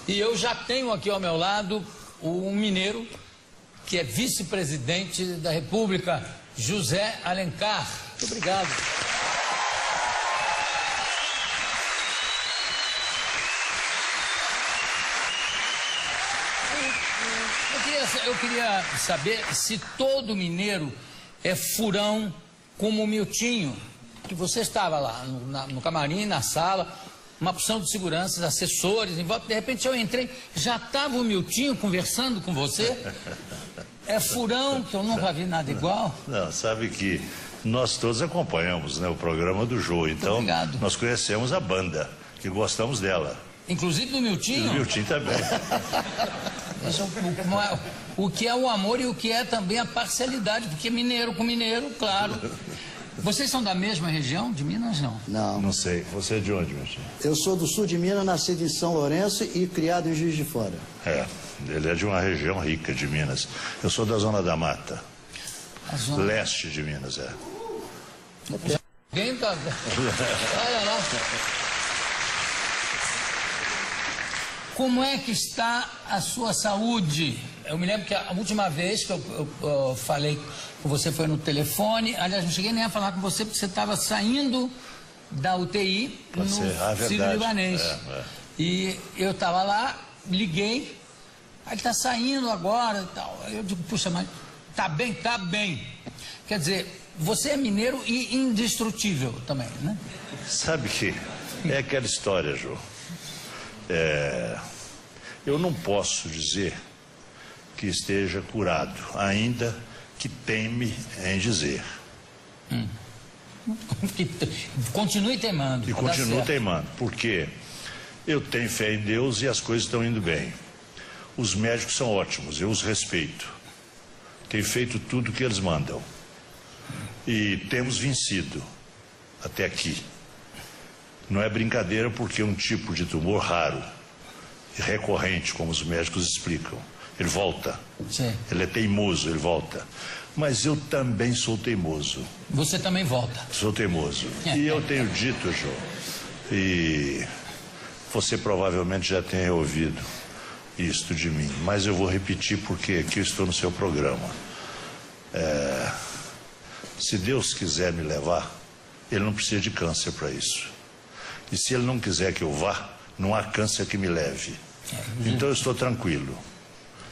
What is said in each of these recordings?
E eu já tenho aqui ao meu lado um mineiro que é vice-presidente da República, José Alencar. Muito obrigado. Eu queria saber se todo mineiro é furão como o Miltinho, que você estava lá no camarim, na sala, uma opção de segurança, assessores, em volta. De repente eu entrei, já estava o Miltinho conversando com você. É furão, que eu nunca vi nada igual. Não, sabe que nós todos acompanhamos, né, o programa do Jô, então nós conhecemos a banda, que gostamos dela. Inclusive do Miltinho? Do Miltinho também. O que é o amor e o que é também a parcialidade, porque mineiro com mineiro, claro. Vocês são da mesma região de Minas, não? Não. Não sei. Você é de onde, meu filho? Eu sou do sul de Minas, nascido em São Lourenço e criado em Juiz de Fora. É, ele é de uma região rica de Minas. Eu sou da Zona da Mata. Leste de Minas, é. Quem tá... Olha lá. Como é que está a sua saúde? Eu me lembro que a última vez que eu falei com você foi no telefone. Aliás, não cheguei nem a falar com você porque você estava saindo da UTI no Sírio-Libanês. E eu estava lá, liguei, aí está saindo agora e tal. Aí eu digo, puxa, mas tá bem, tá bem. Quer dizer, você é mineiro e indestrutível também, né? Sabe que é aquela história, Jô. Eu não posso dizer que esteja curado, ainda que teme em dizer. Continue teimando. E continuo teimando, porque eu tenho fé em Deus e as coisas estão indo bem. Os médicos são ótimos, eu os respeito. Tenho feito tudo o que eles mandam. E temos vencido até aqui. Não é brincadeira, porque é um tipo de tumor raro e recorrente, como os médicos explicam. Ele volta. Sim. Ele é teimoso, ele volta. Mas eu também sou teimoso. Você também volta. Sou teimoso. E eu tenho dito, Jô, e você provavelmente já tenha ouvido isto de mim, mas eu vou repetir porque aqui eu estou no seu programa. Se Deus quiser me levar, Ele não precisa de câncer para isso. E se Ele não quiser que eu vá, não há câncer que me leve. Então eu estou tranquilo.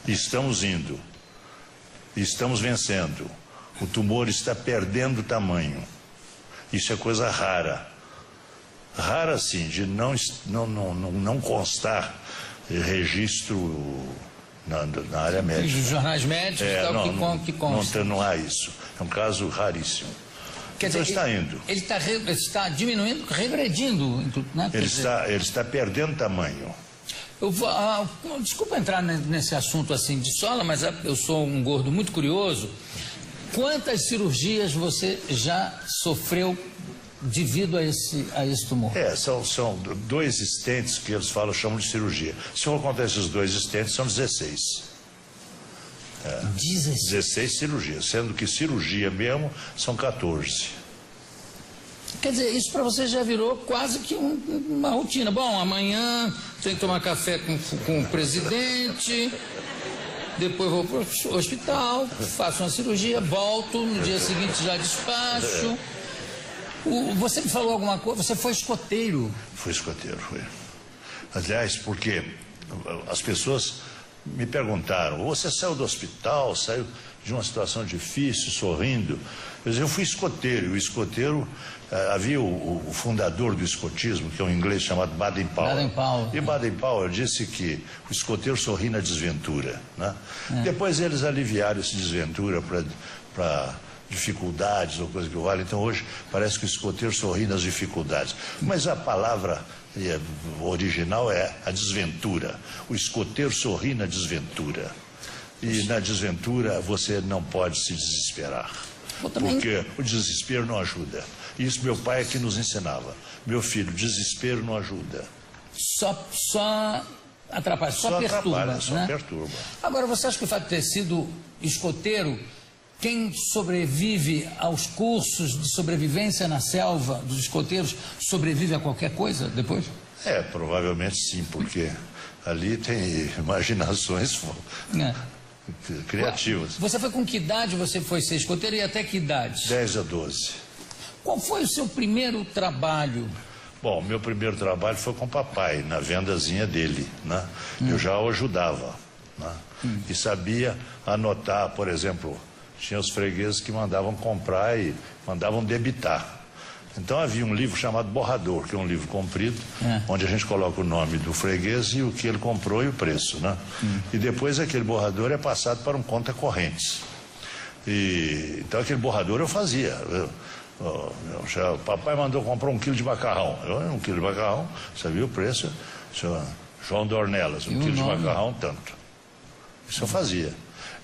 Estamos indo. Estamos vencendo. O tumor está perdendo tamanho. Isso é coisa rara. Rara, sim, de não constar registro na área médica. Os jornais médicos que constam. Não há isso. É um caso raríssimo. Quer dizer, está indo. Ele está diminuindo, regredindo, né? Ele está perdendo tamanho. Desculpa entrar nesse assunto assim de sola, mas eu sou um gordo muito curioso. Quantas cirurgias você já sofreu devido a esse tumor? São 2 estentes que eles chamam de cirurgia. Se eu contar esses 2 estentes, são 16. 16 cirurgias, sendo que cirurgia mesmo são 14. Quer dizer, isso para você já virou quase que uma rotina. Bom, amanhã tenho que tomar café com o presidente, depois vou para o hospital, faço uma cirurgia, volto, no dia seguinte já despacho. Você me falou alguma coisa? Você foi escoteiro? Fui escoteiro, fui. Aliás, porque as pessoas me perguntaram, você saiu do hospital, saiu de uma situação difícil, sorrindo? Eu fui escoteiro, e o escoteiro, havia o fundador do escotismo, que é um inglês chamado Baden-Powell. E Baden-Powell disse que o escoteiro sorri na desventura, né? Depois eles aliviaram essa desventura para dificuldades ou coisa que vale. Então hoje parece que o escoteiro sorri nas dificuldades. Mas a palavra original é a desventura. O escoteiro sorri na desventura. E na desventura você não pode se desesperar. Porque o desespero não ajuda. Isso meu pai é que nos ensinava. Meu filho, desespero não ajuda. Só atrapalha, só perturba. Só perturba. Agora, você acha que o fato de ter sido escoteiro, quem sobrevive aos cursos de sobrevivência na selva dos escoteiros, sobrevive a qualquer coisa depois? Provavelmente sim, porque Ali tem imaginações criativas. Você foi com que idade você foi ser escoteiro e até que idade? 10 a 12. Qual foi o seu primeiro trabalho? Bom, meu primeiro trabalho foi com o papai, na vendazinha dele, né? Eu já o ajudava, né? E sabia anotar, por exemplo, tinha os fregueses que mandavam comprar e mandavam debitar. Então havia um livro chamado Borrador, que é um livro comprido, onde a gente coloca o nome do freguês e o que ele comprou e o preço, né? E depois aquele borrador é passado para um conta correntes. Então aquele borrador eu fazia. Papai mandou comprar 1 quilo de macarrão. 1 quilo de macarrão, sabia o preço? João Dornelas, 1 quilo de macarrão, tanto. Isso eu fazia.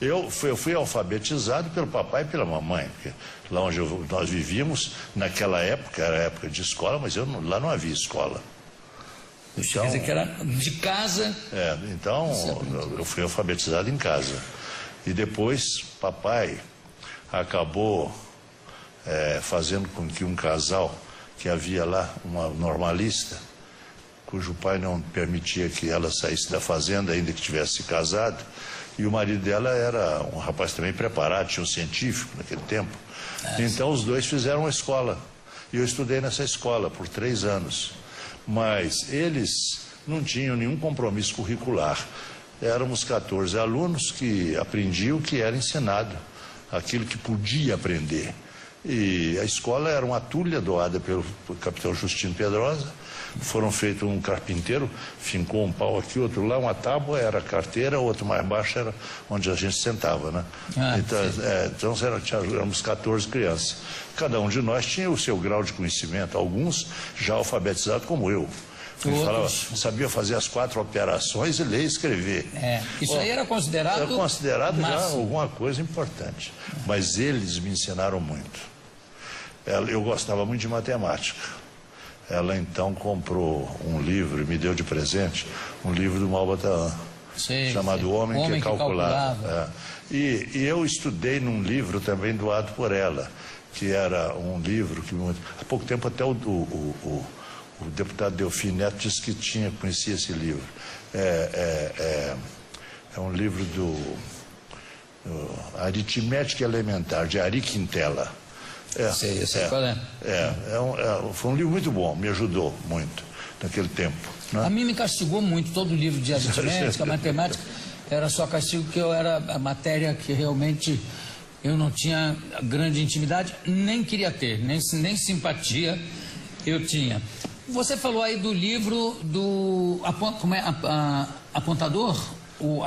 Eu fui alfabetizado pelo papai e pela mamãe, porque lá onde nós vivíamos, naquela época, era época de escola, mas lá não havia escola. Então, quer dizer que era de casa? Então eu fui alfabetizado em casa. E depois papai acabou fazendo com que um casal que havia lá, uma normalista, cujo pai não permitia que ela saísse da fazenda, ainda que tivesse casado, e o marido dela era um rapaz também preparado, tinha um científico naquele tempo. Então os dois fizeram uma escola. E eu estudei nessa escola por 3 anos. Mas eles não tinham nenhum compromisso curricular. Éramos 14 alunos que aprendiam o que era ensinado, aquilo que podia aprender. E a escola era uma tulha doada pelo capitão Justino Pedrosa. Foram feitos um carpinteiro, fincou um pau aqui, outro lá, uma tábua era a carteira, outro mais baixo era onde a gente sentava, né? Então éramos 14 crianças. Cada um de nós tinha o seu grau de conhecimento, alguns já alfabetizados como eu. Sabia fazer as 4 operações e ler e escrever. Isso aí era considerado... Era considerado já alguma coisa importante. Mas eles me ensinaram muito. Eu gostava muito de matemática. Ela então comprou um livro e me deu de presente um livro do Malbataan, chamado O Homem que Calculava. E eu estudei num livro também doado por ela, que era um livro que há pouco tempo até o deputado Delfim Neto disse que conhecia esse livro. É um livro do Aritmética Elementar, de Ari Quintela. Foi um livro muito bom, me ajudou muito naquele tempo, né? A mim me castigou muito, todo livro de aritmética, matemática, era só castigo, que eu era a matéria que realmente eu não tinha grande intimidade, nem queria ter, nem simpatia eu tinha. Você falou aí do livro do... Como é? Apontador? O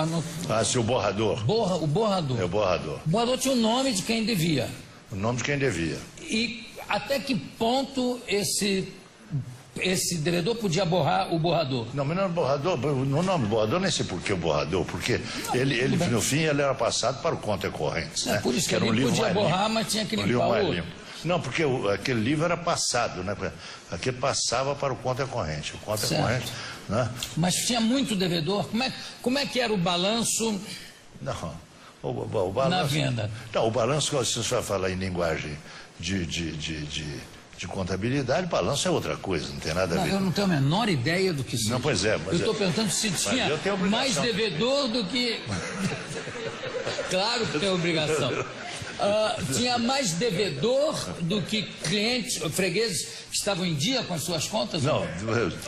Borrador. O Borrador. É o Borrador. O Borrador tinha o nome de quem devia. O nome de quem devia. E até que ponto esse devedor podia borrar o borrador? Não, mas não era borrador. No nome do borrador, nem sei por que o borrador, porque ele no fim, ele era passado para o conta corrente. Né? Por isso que ele podia borrar, mas tinha que limpar o outro. Não, porque aquele livro era passado, né? Aquele passava para o conta corrente. O conta corrente, né? Mas tinha muito devedor? Como é que era o balanço? Não. O balanço, na venda. Não, o balanço, se você vai falar em linguagem de contabilidade, balanço é outra coisa, não tem nada a ver. Eu não tenho a menor ideia do que seja. Não, pois é. Eu estou perguntando se tinha mais devedor do que... Claro que tem obrigação. Tinha mais devedor do que clientes, fregueses que estavam em dia com as suas contas? Não.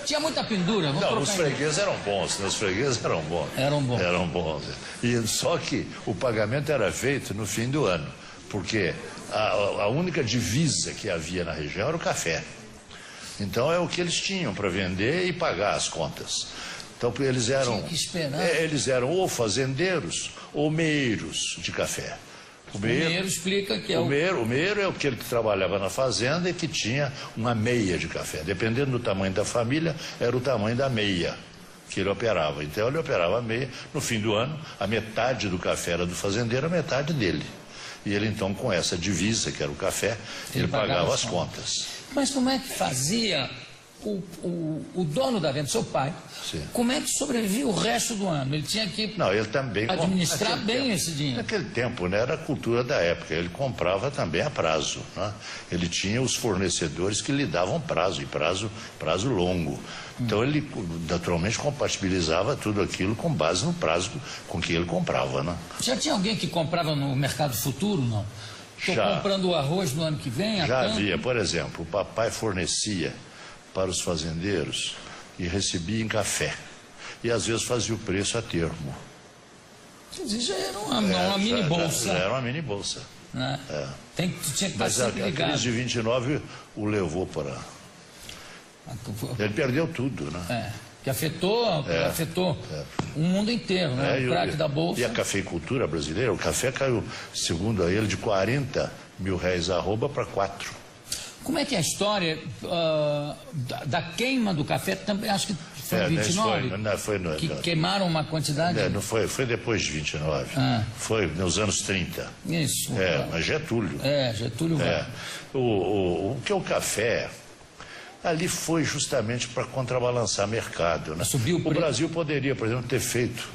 Tinha muita pendura? Não, os fregueses eram bons. Os fregueses eram bons. Eram bons. E só que o pagamento era feito no fim do ano, porque a única divisa que havia na região era o café. Então é o que eles tinham para vender e pagar as contas. Então eles eram... Tinha que esperar. Eles eram ou fazendeiros ou meeiros de café. O meeiro explica que é o meeiro é aquele que trabalhava na fazenda e que tinha uma meia de café. Dependendo do tamanho da família, era o tamanho da meia que ele operava. Então ele operava a meia. No fim do ano, a metade do café era do fazendeiro, a metade dele. E ele então, com essa divisa, que era o café, ele pagava as contas. Mas como é que fazia o dono da venda, seu pai, Sim. como é que sobrevivia o resto do ano? Ele tinha que Não, ele também administrar bem esse dinheiro. Naquele tempo, né, era a cultura da época. Ele comprava também a prazo, né? Ele tinha os fornecedores que lhe davam prazo, e prazo longo. Então ele naturalmente compatibilizava tudo aquilo com base no prazo com que ele comprava, né? Já tinha alguém que comprava no mercado futuro, não? Estou comprando o arroz no ano que vem? Já havia, por exemplo, o papai fornecia para os fazendeiros e recebia em café. E às vezes fazia o preço a termo. Quer dizer, já era uma mini bolsa. Já era uma mini bolsa. Né? É. Tinha que estar Mas a sempre ligado. crise de 29 o levou para... Ele perdeu tudo, né? Que afetou o mundo inteiro, né? O craque da Bolsa. E a cafeicultura brasileira, o café caiu, segundo ele, de 40 mil réis arroba para 4. Como é que é a história da queima do café? Também, acho que foi em 29, que queimaram uma quantidade... Não foi depois de 29, foi nos anos 30. Isso. Mas Getúlio. Getúlio vai. O que é o café... Ali foi justamente para contrabalançar mercado, né? O Brasil poderia, por exemplo, ter feito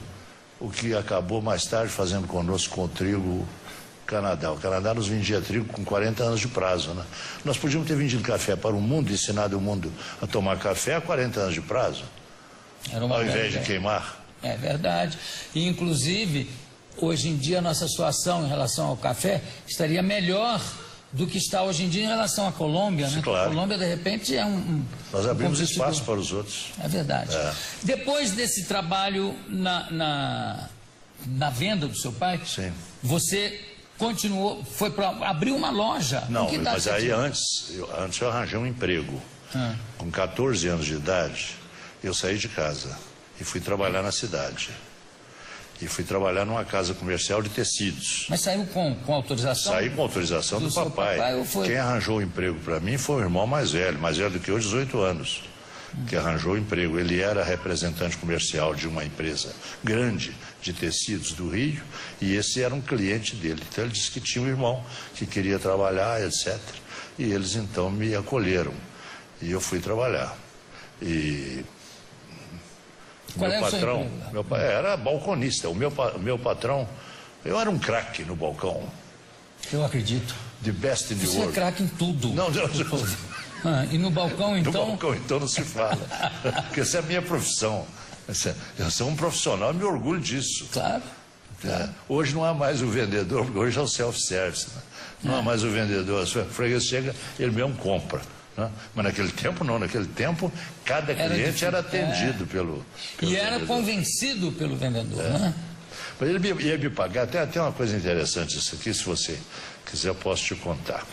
o que acabou mais tarde fazendo conosco com o trigo Canadá. O Canadá nos vendia trigo com 40 anos de prazo, né? Nós podíamos ter vendido café para o mundo, ensinado o mundo a tomar café a 40 anos de prazo, ao invés de queimar. É verdade. E, inclusive, hoje em dia a nossa situação em relação ao café estaria melhor do que está hoje em dia em relação à Colômbia, né? Claro. A Colômbia, de repente, é Nós abrimos espaço para os outros. É verdade. Depois desse trabalho na venda do seu pai, sim, você continuou, foi para abrir uma loja. Não, mas aí antes eu arranjei um emprego. Com 14 anos de idade, eu saí de casa e fui trabalhar na cidade. E fui trabalhar numa casa comercial de tecidos. Mas saiu com autorização? Saí com autorização do papai. Quem arranjou o emprego para mim foi o irmão mais velho do que eu, 18 anos, que arranjou o emprego. Ele era representante comercial de uma empresa grande de tecidos do Rio, e esse era um cliente dele. Então ele disse que tinha um irmão que queria trabalhar, etc. E eles então me acolheram. E eu fui trabalhar. E... Qual meu patrão, meu pai era balconista. O meu patrão, eu era um craque no balcão. Eu acredito. The best in the world. Você é craque em tudo. Não. E no balcão, então? No balcão, então, não se fala. Porque essa é a minha profissão. Eu sou um profissional e me orgulho disso. Claro. Hoje não há mais o vendedor, porque hoje é o self-service. Né? Não há mais o vendedor. O freguês chega, ele mesmo compra. Mas naquele tempo não, naquele tempo cada cliente era atendido pelo e era vendedor. Convencido pelo vendedor, né? Mas ele ia me pagar, até uma coisa interessante isso aqui, se você quiser eu posso te contar.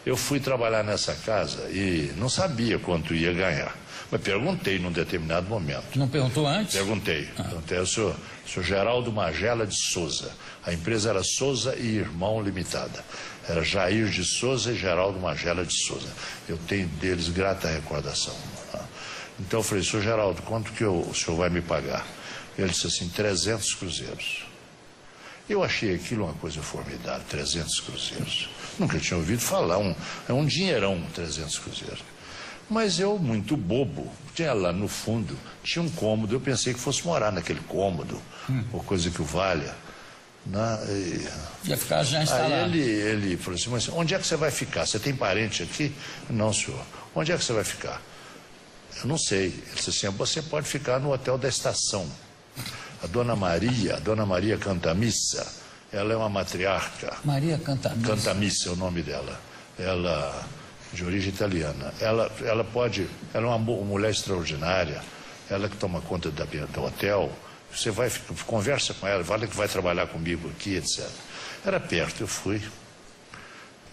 Eu fui trabalhar nessa casa e não sabia quanto ia ganhar, mas perguntei num determinado momento. Não perguntou antes? Perguntei, eu sou Geraldo Magela de Souza, a empresa era Souza e Irmão Limitada. Era Jair de Souza e Geraldo Magela de Souza. Eu tenho deles grata recordação. Então eu falei, senhor Geraldo, quanto que o senhor vai me pagar? Ele disse assim, 300 cruzeiros. Eu achei aquilo uma coisa formidável, 300 cruzeiros. Nunca tinha ouvido falar, é um dinheirão, 300 cruzeiros. Mas eu, muito bobo, tinha lá no fundo, tinha um cômodo, eu pensei que fosse morar naquele cômodo, ou coisa que o valha. Ia ficar já instalado. Aí ele falou assim, mas onde é que você vai ficar? Você tem parente aqui? Não, senhor. Onde é que você vai ficar? Eu não sei. Ele disse assim, você pode ficar no hotel da estação. A dona Maria Cantamissa, ela é uma matriarca. Maria Cantamissa. Cantamissa é o nome dela. Ela, de origem italiana. Ela é uma mulher extraordinária. Ela que toma conta do hotel. Você vai, conversa com ela, fala que vai trabalhar comigo aqui, etc. Era perto, eu fui.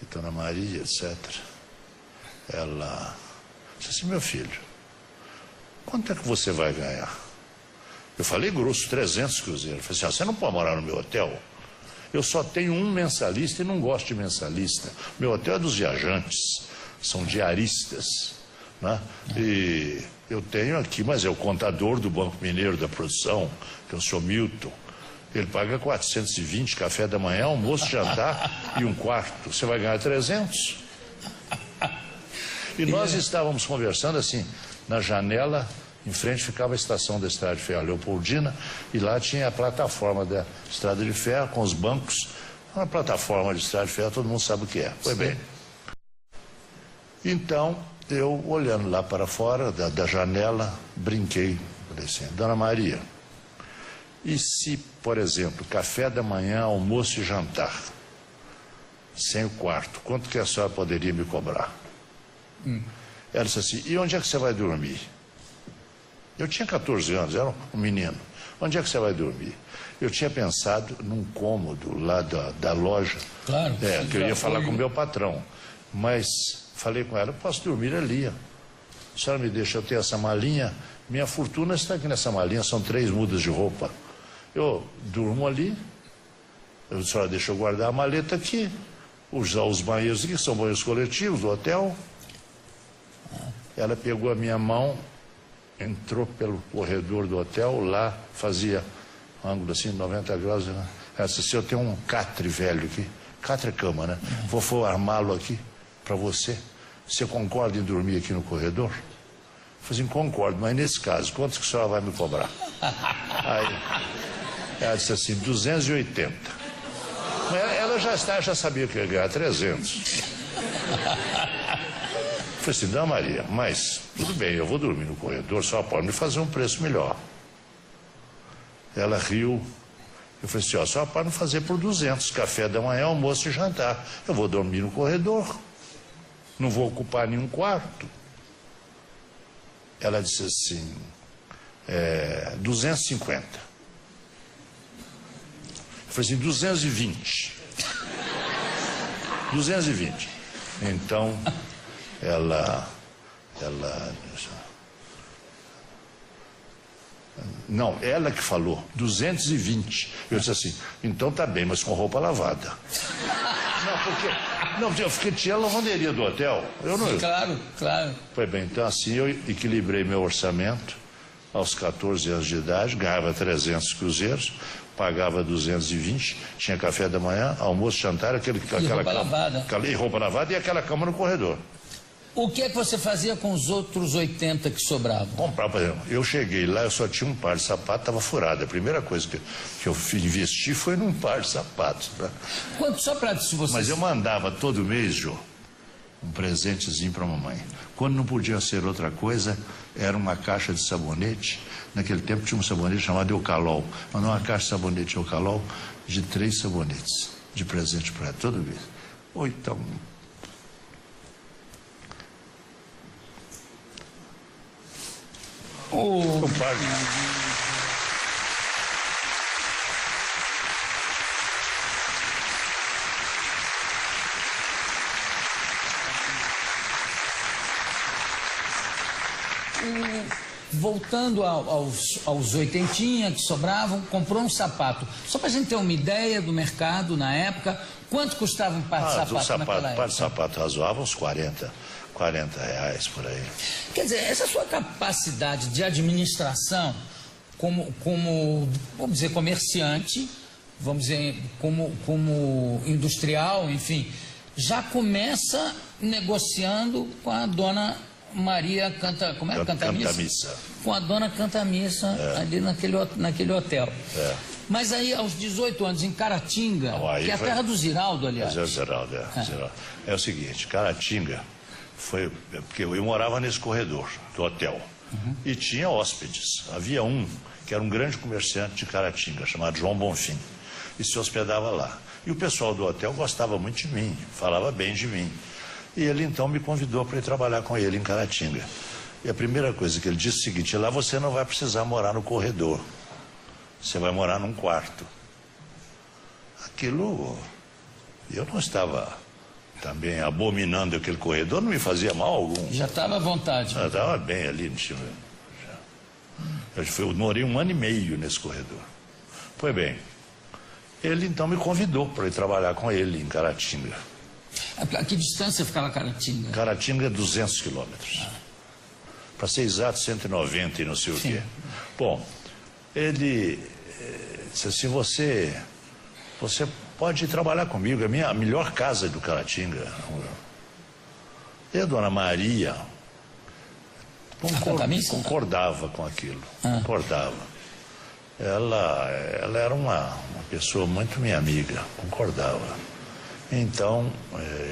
E dona Maria, etc. Ela disse assim, meu filho, quanto é que você vai ganhar? Eu falei grosso, 300 cruzeiros. Eu falei assim, você não pode morar no meu hotel? Eu só tenho um mensalista e não gosto de mensalista. Meu hotel é dos viajantes, são diaristas, né? E eu tenho aqui, mas é o contador do Banco Mineiro da Produção, que é o senhor Milton. Ele paga 420, café da manhã, almoço, jantar e um quarto. Você vai ganhar 300. E nós estávamos conversando assim, Na janela, em frente, ficava a estação da Estrada de Ferro Leopoldina, e lá tinha a plataforma da Estrada de Ferro, com os bancos. Uma plataforma de Estrada de Ferro, todo mundo sabe o que é. Foi bem. Então, eu, olhando lá para fora da janela, brinquei. Falei assim, Dona Maria, e se, por exemplo, café da manhã, almoço e jantar, sem o quarto, quanto que a senhora poderia me cobrar? Ela disse assim, e onde é que você vai dormir? Eu tinha 14 anos, era um menino. Onde é que você vai dormir? Eu tinha pensado num cômodo lá da loja. Claro. Que eu ia falar com o meu patrão. Mas falei com ela, eu posso dormir ali. A senhora me deixa eu ter essa malinha. Minha fortuna está aqui nessa malinha, são 3 mudas de roupa. Eu durmo ali. A senhora deixa eu guardar a maleta aqui. Usar os banheiros aqui, que são banheiros coletivos do hotel. Ela pegou a minha mão, entrou pelo corredor do hotel, lá fazia ângulo assim, 90 graus. Ela disse assim, eu tenho um catre velho aqui. Catre é cama, né? Vou armá-lo aqui para você. Você concorda em dormir aqui no corredor? Eu falei assim, concordo, mas nesse caso, quanto que a senhora vai me cobrar? Aí ela disse assim, 280. Mas ela já sabia que ia ganhar 300. Eu falei assim, Dona Maria, mas tudo bem, eu vou dormir no corredor, só pode me fazer um preço melhor. Ela riu. Eu falei assim, ó, só pode me fazer por 200, café da manhã, almoço e jantar. Eu vou dormir no corredor, não vou ocupar nenhum quarto. Ela disse assim, 250. Eu falei assim, 220. 220. Então, ela não, ela que falou, 220. Eu disse assim, então tá bem, mas com roupa lavada. Não, porque tinha a lavanderia do hotel. Eu não... Claro. Foi bem, então assim eu equilibrei meu orçamento. Aos 14 anos de idade, ganhava 300 cruzeiros, pagava 220, tinha café da manhã, almoço, jantar, aquela roupa cama, lavada. E roupa lavada e aquela cama no corredor. O que é que você fazia com os outros 80 que sobravam? Comprava, por exemplo, eu cheguei lá, eu só tinha um par de sapatos, estava furado. A primeira coisa que eu investi foi num par de sapatos. Né? Quanto só para se você... Mas eu mandava todo mês, Jô, um presentezinho para a mamãe. Quando não podia ser outra coisa, era uma caixa de sabonete. Naquele tempo tinha um sabonete chamado Eucalol. Mandou uma caixa de sabonete Eucalol de 3 sabonetes de presente para ela, todo mês. Ou então... Um par de... Voltando aos 80 que sobravam, comprou um sapato. Só para a gente ter uma ideia do mercado na época, quanto custava um par de sapato naquela época? Um par de sapato razoável, uns 40 reais por aí. Quer dizer, essa sua capacidade de administração como vamos dizer, comerciante, vamos dizer, como industrial, enfim, já começa negociando com a dona Maria Cantamissa? Com a dona Cantamissa, ali naquele hotel. Mas aí, aos 18 anos, em Caratinga, que é a terra do Ziraldo, aliás. Ziraldo. É o seguinte, Caratinga foi... Porque eu morava nesse corredor do hotel. E tinha hóspedes. Havia um que era um grande comerciante de Caratinga, chamado João Bonfim. E se hospedava lá. E o pessoal do hotel gostava muito de mim, falava bem de mim. E ele então me convidou para ir trabalhar com ele em Caratinga. E a primeira coisa que ele disse é o seguinte, lá você não vai precisar morar no corredor. Você vai morar num quarto. Aquilo... Eu não estava também abominando aquele corredor, não me fazia mal algum. Já estava à vontade. Já estava bem ali. Eu morei 1 ano e meio nesse corredor. Pois bem, ele então me convidou para ir trabalhar com ele em Caratinga. A que distância ficava Caratinga? Caratinga é 200 quilômetros. Para ser exato, 190 e não sei o quê. Bom, ele disse assim, você pode ir trabalhar comigo, é a melhor casa do Caratinga. E a dona Maria Concordava com aquilo, concordava. Ela era uma pessoa muito minha amiga, concordava. Então,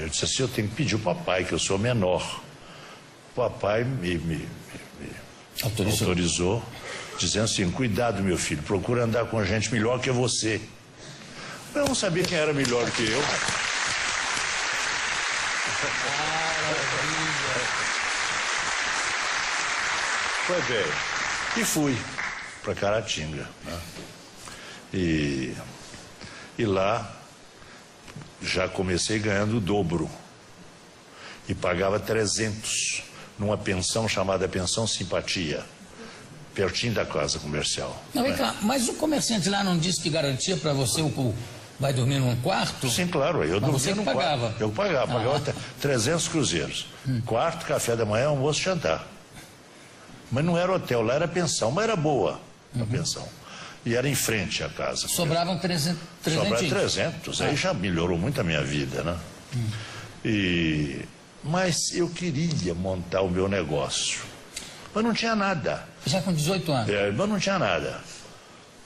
eu disse assim, eu tenho que pedir ao papai, que eu sou menor. O papai me autorizou, dizendo assim, cuidado, meu filho, procura andar com gente melhor que você. Eu não sabia quem era melhor que eu. Foi bem. E fui para Caratinga. Né? E lá já comecei ganhando o dobro. E pagava 300 numa pensão chamada Pensão Simpatia, pertinho da casa comercial. Não, vem cá, mas o comerciante lá não disse que garantia para você vai dormir num quarto? Sim, claro, eu dormia num pagava. quarto. Eu pagava 300 cruzeiros. Quarto, café da manhã, almoço e jantar. Mas não era hotel, lá era pensão, mas era boa a pensão. E era em frente à casa. Sobravam 300? Sobravam 300, aí já melhorou muito a minha vida, né? Mas eu queria montar o meu negócio, mas não tinha nada. Já com 18 anos? Mas não tinha nada.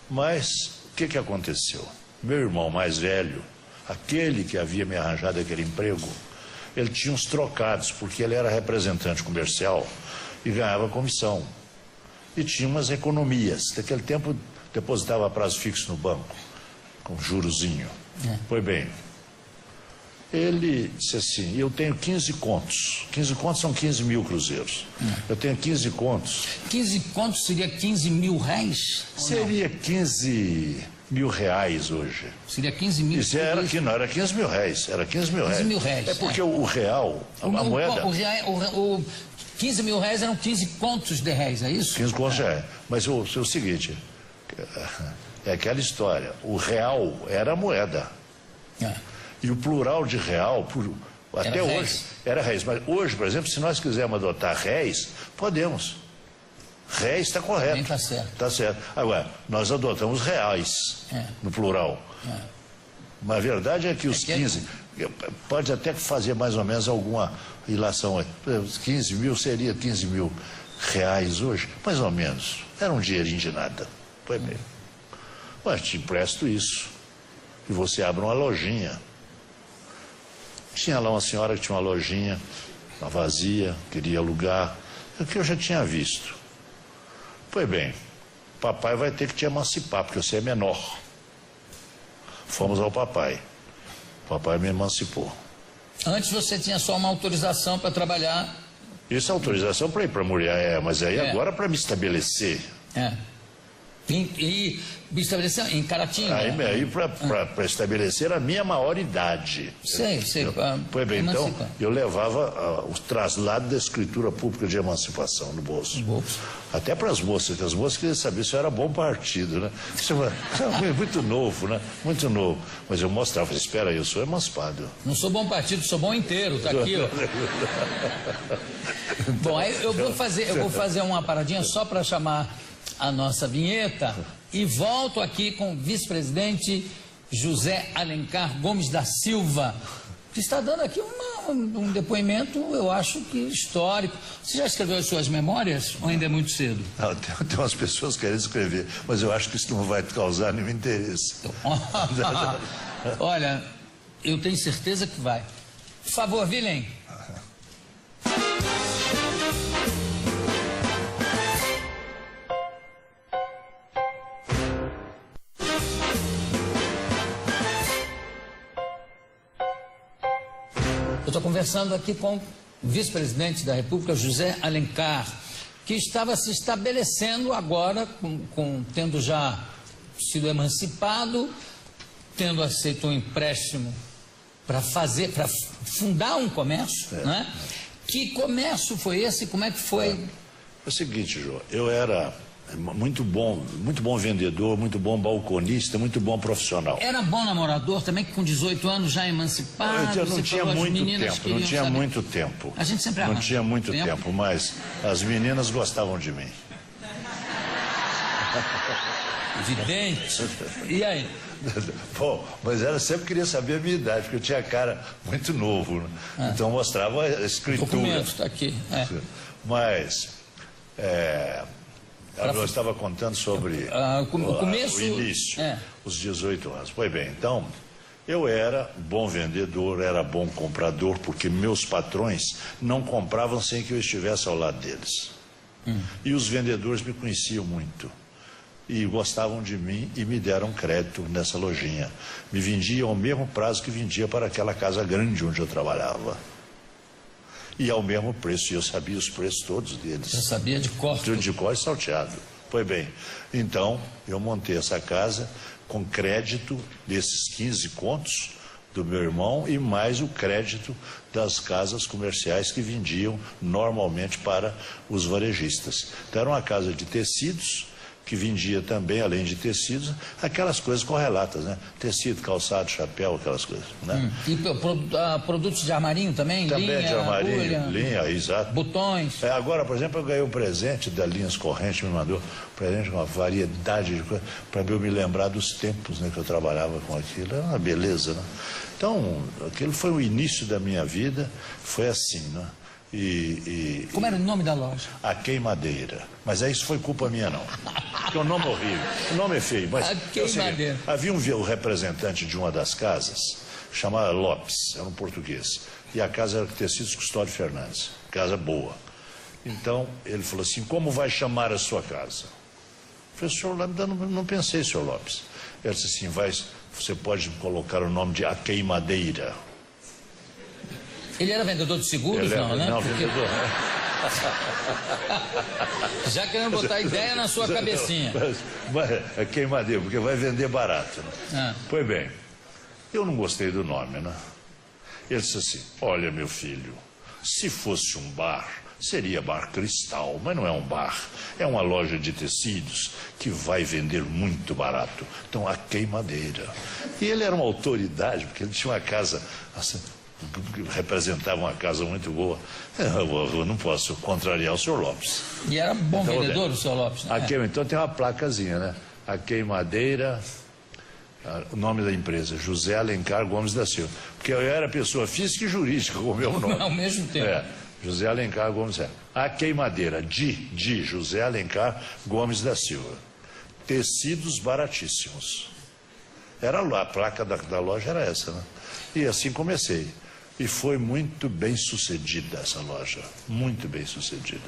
Mas o que aconteceu? Meu irmão mais velho, aquele que havia me arranjado aquele emprego, ele tinha uns trocados, porque ele era representante comercial e ganhava comissão. E tinha umas economias. Naquele tempo, depositava a prazo fixo no banco, com jurozinho. Pois bem, ele disse assim, eu tenho 15 contos. 15 contos são 15 mil cruzeiros. Eu tenho 15 contos. 15 contos seria 15 mil réis? Seria 15 mil reais hoje. Seria 15 mil? Isso era 15 mil reais. Era 15 mil reais. 15 mil reais. É porque o real, a moeda... 15 mil reais eram 15 contos de réis, é isso? 15 contos de réis. Mas o seguinte, é aquela história, o real era a moeda. E o plural de real, até hoje, era réis. Mas hoje, por exemplo, se nós quisermos adotar réis, podemos. Réis está correto. Está certo. Está certo. Agora, nós adotamos reais no plural. Mas a verdade é que os 15... Pode até fazer mais ou menos alguma ilação aí. 15 mil seria 15 mil reais hoje? Mais ou menos. Era um dinheirinho de nada. Foi bem. Mas te empresto isso. E você abre uma lojinha. Tinha lá uma senhora que tinha uma lojinha, uma vazia, queria alugar. O que eu já tinha visto. Pois bem, papai vai ter que te emancipar, porque você é menor. Fomos ao papai. O papai me emancipou. Antes você tinha só uma autorização para trabalhar? Isso é autorização para ir para Muriaé, mas aí agora para me estabelecer. E me estabelecer em Caratinga? Aí para estabelecer a minha maioridade. Sei. Pois bem, então, eu levava o traslado da escritura pública de emancipação no bolso. Até para as moças, que as moças queriam saber se eu era bom partido, né? Isso é muito novo, né? Muito novo. Mas eu mostrava, espera aí, eu sou emancipado. Não sou bom partido, sou bom inteiro, tá aqui, ó. Bom, aí eu vou fazer uma paradinha só para chamar a nossa vinheta e volto aqui com o vice-presidente José Alencar Gomes da Silva, que está dando aqui um depoimento, eu acho que histórico. Você já escreveu as suas memórias ou ainda é muito cedo? Não, tem umas pessoas querendo escrever, mas eu acho que isso não vai causar nenhum interesse. Olha, eu tenho certeza que vai. Por favor, Vilém. Eu estou conversando aqui com o vice-presidente da República, José Alencar, que estava se estabelecendo agora, tendo já sido emancipado, tendo aceito um empréstimo para fundar um comércio, né? Que comércio foi esse? Como é que foi? É o seguinte, Jô, eu era muito bom vendedor, muito bom balconista, muito bom profissional. Era bom namorador também, que com 18 anos já emancipado? Eu não tinha muito tempo. A gente sempre não tinha muito tempo, mas as meninas gostavam de mim. Evidente. E aí? Bom, mas ela sempre queria saber a minha idade, porque eu tinha cara muito novo, né? Então mostrava a escritura. O documento está aqui. Mas Eu estava contando sobre o início, os 18 anos. Pois bem, então, eu era bom vendedor, era bom comprador, porque meus patrões não compravam sem que eu estivesse ao lado deles. E os vendedores me conheciam muito. E gostavam de mim e me deram crédito nessa lojinha. Me vendiam ao mesmo prazo que vendia para aquela casa grande onde eu trabalhava. E ao mesmo preço, e eu sabia os preços todos deles. Você sabia de cor? Tudo de cor e salteado. Pois bem, então eu montei essa casa com crédito desses 15 contos do meu irmão e mais o crédito das casas comerciais que vendiam normalmente para os varejistas. Então era uma casa de tecidos que vendia também, além de tecidos, aquelas coisas correlatas, né? Tecido, calçado, chapéu, aquelas coisas, né? E produtos de armarinho também? Também linha, de armarinho, agulha, linha, exato. Botões. Agora, por exemplo, eu ganhei um presente da Linhas Correntes, me mandou um presente com uma variedade de coisas, para eu me lembrar dos tempos, né, que eu trabalhava com aquilo. Era uma beleza, né? Então, aquilo foi o início da minha vida, foi assim, né? Como era o nome da loja? A Queimadeira. Mas isso foi culpa minha, não. Porque o nome é horrível. O nome é feio. Mas A Queimadeira. Havia um representante de uma das casas, chamado Lopes, era um português. E a casa era Tecidos Custódio Fernandes. Casa boa. Então, ele falou assim, como vai chamar a sua casa? Eu falei, senhor Lopes, não pensei, senhor Lopes. Ele disse assim, você pode colocar o nome de A Queimadeira. Ele era vendedor de seguros, não, né? Não, vendedor. Já querendo botar ideia na sua cabecinha. Mas é queimadeira, porque vai vender barato. Né? Pois bem, eu não gostei do nome, né? Ele disse assim, olha, meu filho, se fosse um bar, seria Bar Cristal, mas não é um bar. É uma loja de tecidos que vai vender muito barato. Então, A Queimadeira. E ele era uma autoridade, porque ele tinha uma casa assim, representava uma casa muito boa. Eu não posso contrariar o senhor Lopes. E era bom então, vendedor o senhor Lopes, né? Então tem uma placazinha, né? A Queimadeira, o nome da empresa, José Alencar Gomes da Silva. Porque eu era pessoa física e jurídica com o meu nome. Ao mesmo tempo. José Alencar Gomes da Silva. A Queimadeira, de José Alencar Gomes da Silva. Tecidos baratíssimos. A placa da loja era essa, né? E assim comecei. E foi muito bem sucedida essa loja. Muito bem sucedida.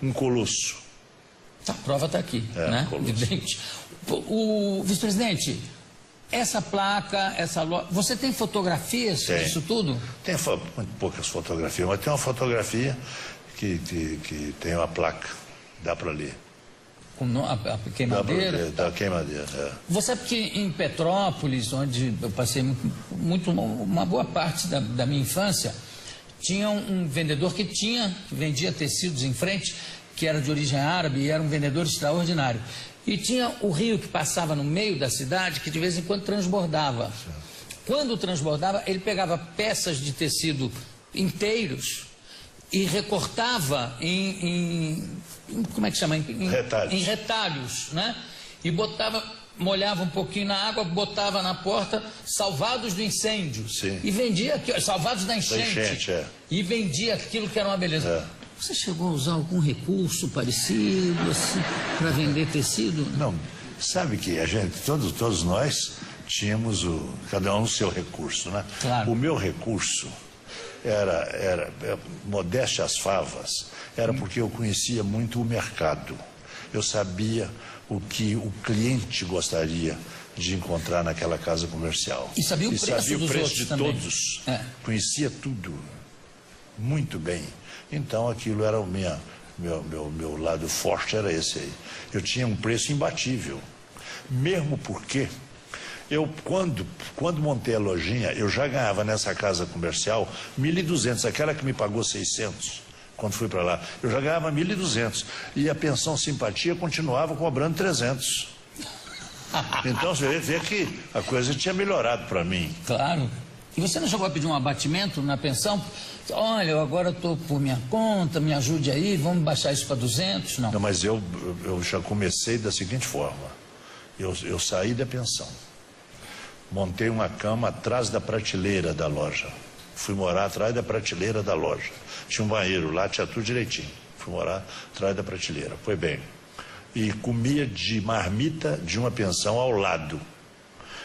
Um colosso. A prova está aqui, né? Evidente. O vice-presidente, essa placa, essa loja... Você tem fotografias disso tudo? Tem muito poucas fotografias, mas tem uma fotografia que tem uma placa. Dá para ler. A Queimadeira? Da Queimadeira, Você sabe que em Petrópolis, onde eu passei uma boa parte da minha infância, tinha um vendedor que vendia tecidos em frente, que era de origem árabe e era um vendedor extraordinário. E tinha o rio que passava no meio da cidade, que de vez em quando transbordava. Quando transbordava, ele pegava peças de tecido inteiros e recortava como é que chama? Retalhos. Em retalhos, né? E molhava um pouquinho na água, botava na porta, salvados do incêndio. Sim. E vendia aquilo, salvados da enchente. Da enchente, E vendia aquilo que era uma beleza. Você chegou a usar algum recurso parecido, assim, para vender tecido? Não, sabe que a gente, todos nós, tínhamos cada um o seu recurso, né? Claro. O meu recurso era modéstia às favas, era porque eu conhecia muito o mercado. Eu sabia o que o cliente gostaria de encontrar naquela casa comercial. E sabia o preço dos outros de também. todos. Conhecia tudo muito bem. Então aquilo era meu lado forte, era esse aí. Eu tinha um preço imbatível. Mesmo porque eu, quando montei a lojinha, eu já ganhava nessa casa comercial 1.200, aquela que me pagou 600 quando fui para lá. Eu já ganhava 1.200 e a pensão simpatia continuava cobrando 300. Então você vê que a coisa tinha melhorado para mim. Claro. E você não chegou a pedir um abatimento na pensão? Olha, eu agora estou por minha conta, me ajude aí, vamos baixar isso para 200? Não, mas eu já comecei da seguinte forma. Eu saí da pensão. Montei uma cama atrás da prateleira da loja. Fui morar atrás da prateleira da loja. Tinha um banheiro lá, tinha tudo direitinho. Fui morar atrás da prateleira. Foi bem. E comia de marmita de uma pensão ao lado,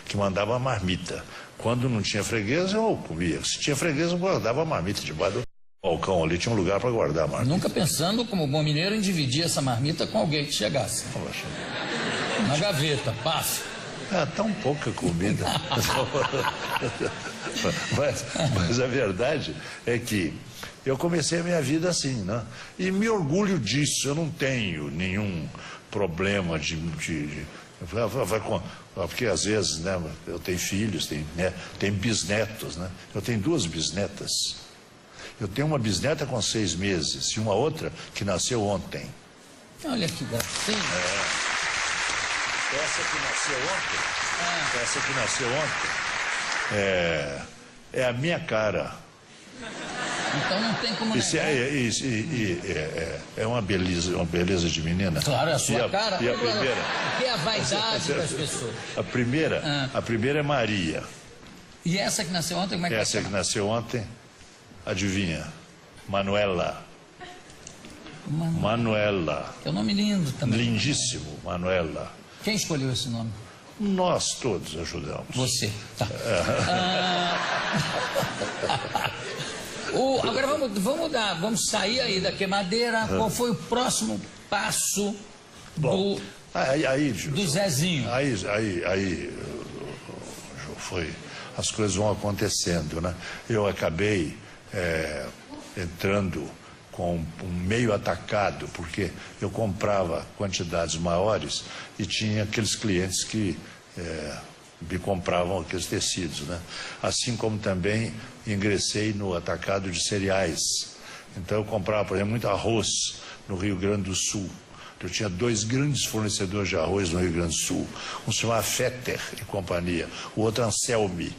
que mandava a marmita. Quando não tinha freguês, eu comia. Se tinha freguês, eu guardava a marmita debaixo do balcão ali, tinha um lugar para guardar a marmita. Nunca pensando, como bom mineiro, em dividir essa marmita com alguém que chegasse. Poxa. Na gaveta, paf. Tão pouca comida. mas a verdade é que eu comecei a minha vida assim, né? E me orgulho disso. Eu não tenho nenhum problema porque às vezes, né, eu tenho filhos, tenho bisnetos, né? Eu tenho 2 bisnetas. Eu tenho uma bisneta com 6 meses e uma outra que nasceu ontem. Olha que gracinha. Essa que nasceu ontem é a minha cara. Então não tem como negar. É uma beleza de menina. Claro, é a sua cara. E a primeira? O que é a vaidade das pessoas? A primeira é Maria. E essa que nasceu ontem, como é que Essa que nasceu ontem, adivinha? Manuela. Manuela. É um nome lindo também. Lindíssimo, Manuela. Quem escolheu esse nome? Nós todos ajudamos. Você. Tá. Agora vamos mudar, vamos sair aí da queimadeira. Qual foi o próximo passo do Zezinho? Aí as coisas vão acontecendo, né? Eu acabei entrando com um meio atacado, porque eu comprava quantidades maiores e tinha aqueles clientes que me compravam aqueles tecidos, né? Assim como também ingressei no atacado de cereais. Então eu comprava, por exemplo, muito arroz no Rio Grande do Sul. Eu tinha 2 grandes fornecedores de arroz no Rio Grande do Sul. Um se chamava Fetter e companhia, o outro Anselmi.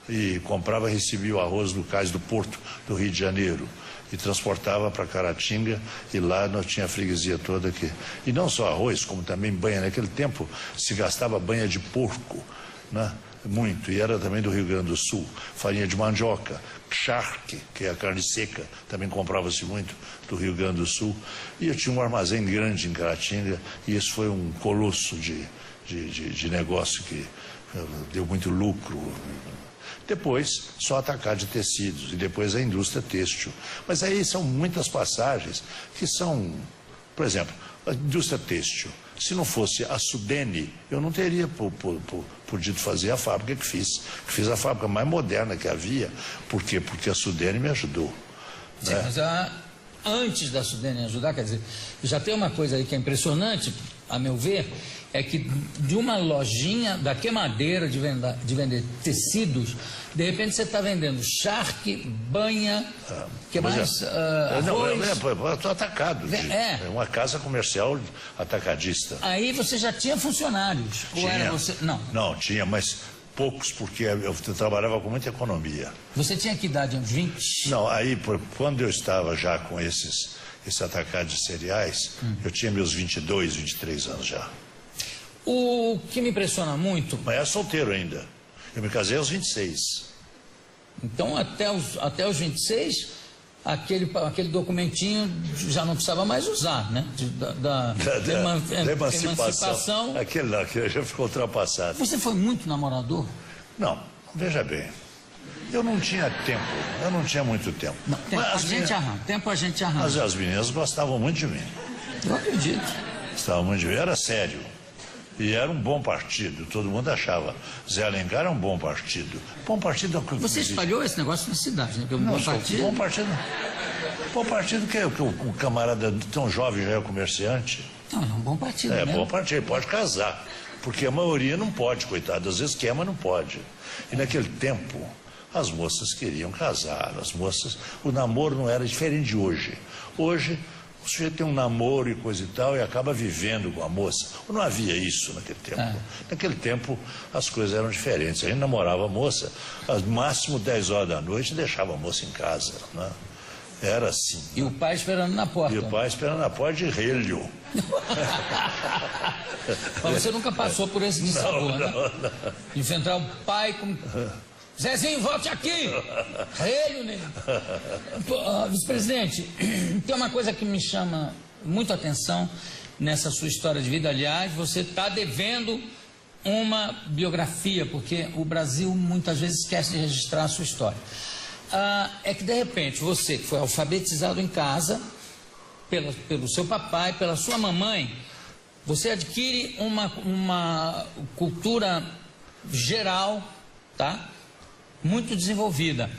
E comprava e recebia o arroz do Cais do Porto, do Rio de Janeiro. E transportava para Caratinga, e lá nós tinha a freguesia toda aqui. E não só arroz, como também banha. Naquele tempo se gastava banha de porco, né? Muito, e era também do Rio Grande do Sul. Farinha de mandioca, charque, que é a carne seca, também comprava-se muito do Rio Grande do Sul. E eu tinha um armazém grande em Caratinga, e isso foi um colosso de negócio que deu muito lucro. Depois, só atacar de tecidos, e depois a indústria têxtil. Mas aí são muitas passagens que são, por exemplo, a indústria têxtil. Se não fosse a Sudene, eu não teria podido fazer a fábrica que fiz. Fiz a fábrica mais moderna que havia. Por quê? Porque a Sudene me ajudou. Sim, né? Mas antes da Sudene ajudar, quer dizer, já tem uma coisa aí que é impressionante, a meu ver, é que de uma lojinha da queimadeira de vender tecidos, de repente você está vendendo charque, banha, que mais? Arroz. Atacado. É uma casa comercial atacadista. Aí você já tinha funcionários? Tinha. Ou era você? Não. Não, tinha, mas poucos, porque eu trabalhava com muita economia. Você tinha que idade? Uns 20? Não, aí quando eu estava já com esse atacado de cereais, eu tinha meus 22, 23 anos já. O que me impressiona muito... Mas era solteiro ainda. Eu me casei aos 26. Então, até os 26, aquele documentinho já não precisava mais usar, né? Da emancipação. Aquele já ficou ultrapassado. Você foi muito namorador? Não, veja bem. Eu não tinha tempo, eu não tinha muito tempo. Não, tempo a gente arranja. Mas as meninas gostavam muito de mim. Eu acredito. Gostavam muito de mim, era sério. E era um bom partido, todo mundo achava. Zé Alencar era um bom partido. Bom partido é o que... Você espalhou esse negócio na cidade, né? Bom partido. Bom partido que o camarada tão jovem já é comerciante. Não, é um bom partido, né? Bom partido, ele pode casar. Porque a maioria não pode, coitado. Às vezes quer, mas não pode. E naquele tempo, as moças queriam casar. O namoro não era diferente de hoje. Hoje... O sujeito tem um namoro e coisa e tal e acaba vivendo com a moça. Não havia isso naquele tempo. Naquele tempo as coisas eram diferentes. A gente namorava a moça, ao máximo 10 horas da noite, e deixava a moça em casa. Né? Era assim. E o pai esperando na porta. E o pai esperando na porta de relho. Mas você nunca passou por esse dissabor, né? Não. Enfrentar o pai com Zezinho, volte aqui! Ele, né? Vice-presidente, tem uma coisa que me chama muito a atenção nessa sua história de vida. Aliás, você está devendo uma biografia, porque o Brasil muitas vezes esquece de registrar a sua história. É que, de repente, você que foi alfabetizado em casa, pelo seu papai, pela sua mamãe, você adquire uma cultura geral, tá? Muito desenvolvida.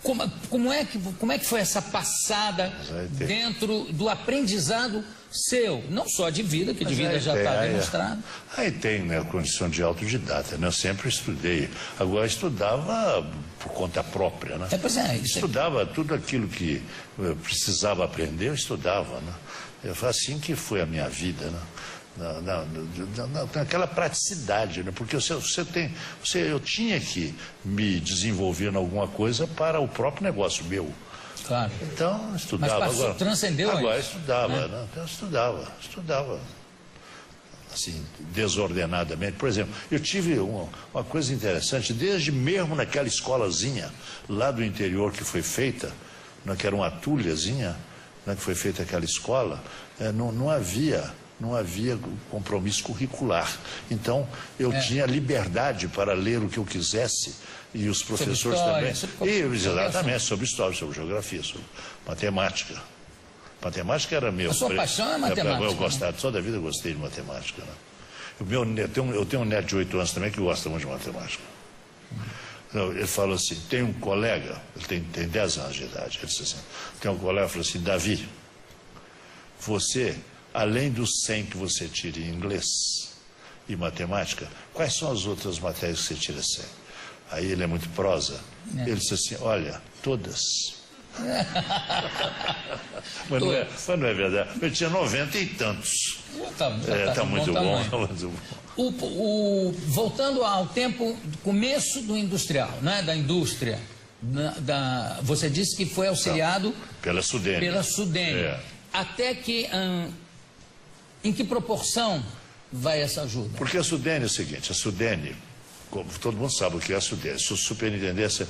Como é que foi essa passada dentro do aprendizado seu? Não só de vida, que de vida já está demonstrado. Aí tem, né, a condição de autodidata, né? Eu sempre estudei. Agora, estudava por conta própria, né? Estudava tudo aquilo que eu precisava aprender, eu estudava, né? Foi assim que foi a minha vida, né? Naquela praticidade, né? Porque eu tinha que me desenvolver em alguma coisa para o próprio negócio meu. Claro. Então, eu estudava. Mas transcendeu agora isso, estudava, né? Então, eu estudava. Assim, desordenadamente. Por exemplo, eu tive uma coisa interessante, desde mesmo naquela escolazinha lá do interior que foi feita, né, que era uma atulhazinha, né, que foi feita aquela escola, não havia compromisso curricular. Então, eu tinha liberdade para ler o que eu quisesse, e os professores também. Exatamente, sobre história, sobre geografia, sobre matemática. Matemática era meu. A sua paixão é matemática. Eu gostava, toda a vida eu gostei de matemática. Né? Eu tenho um neto de 8 anos também que gosta muito de matemática. Então, ele falou assim, tem um colega, ele tem 10 anos de idade, ele disse assim, tem um colega que falou assim, Davi, você, além dos 100 que você tira em inglês e matemática, quais são as outras matérias que você tira 100? Aí ele é muito prosa. Ele disse assim, olha, todas. Mas não é verdade. Eu tinha 90 e tantos. Tá muito bom. Voltando ao tempo do começo do industrial, né? Da indústria. Você disse que foi auxiliado pela Sudene. Até que... em que proporção vai essa ajuda? Porque a Sudene é o seguinte, a Sudene, como todo mundo sabe o que é a Sudene, Superintendência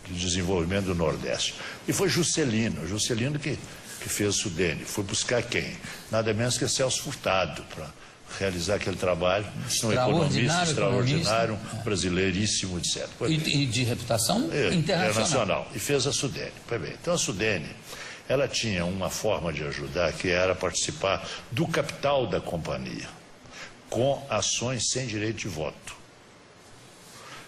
de Desenvolvimento do Nordeste. E foi Juscelino que fez a Sudene. Foi buscar quem? Nada menos que Celso Furtado, para realizar aquele trabalho. Um economista extraordinário, brasileiríssimo, etc. E de reputação internacional. E fez a Sudene. Foi bem. Então a Sudene, ela tinha uma forma de ajudar que era participar do capital da companhia, com ações sem direito de voto.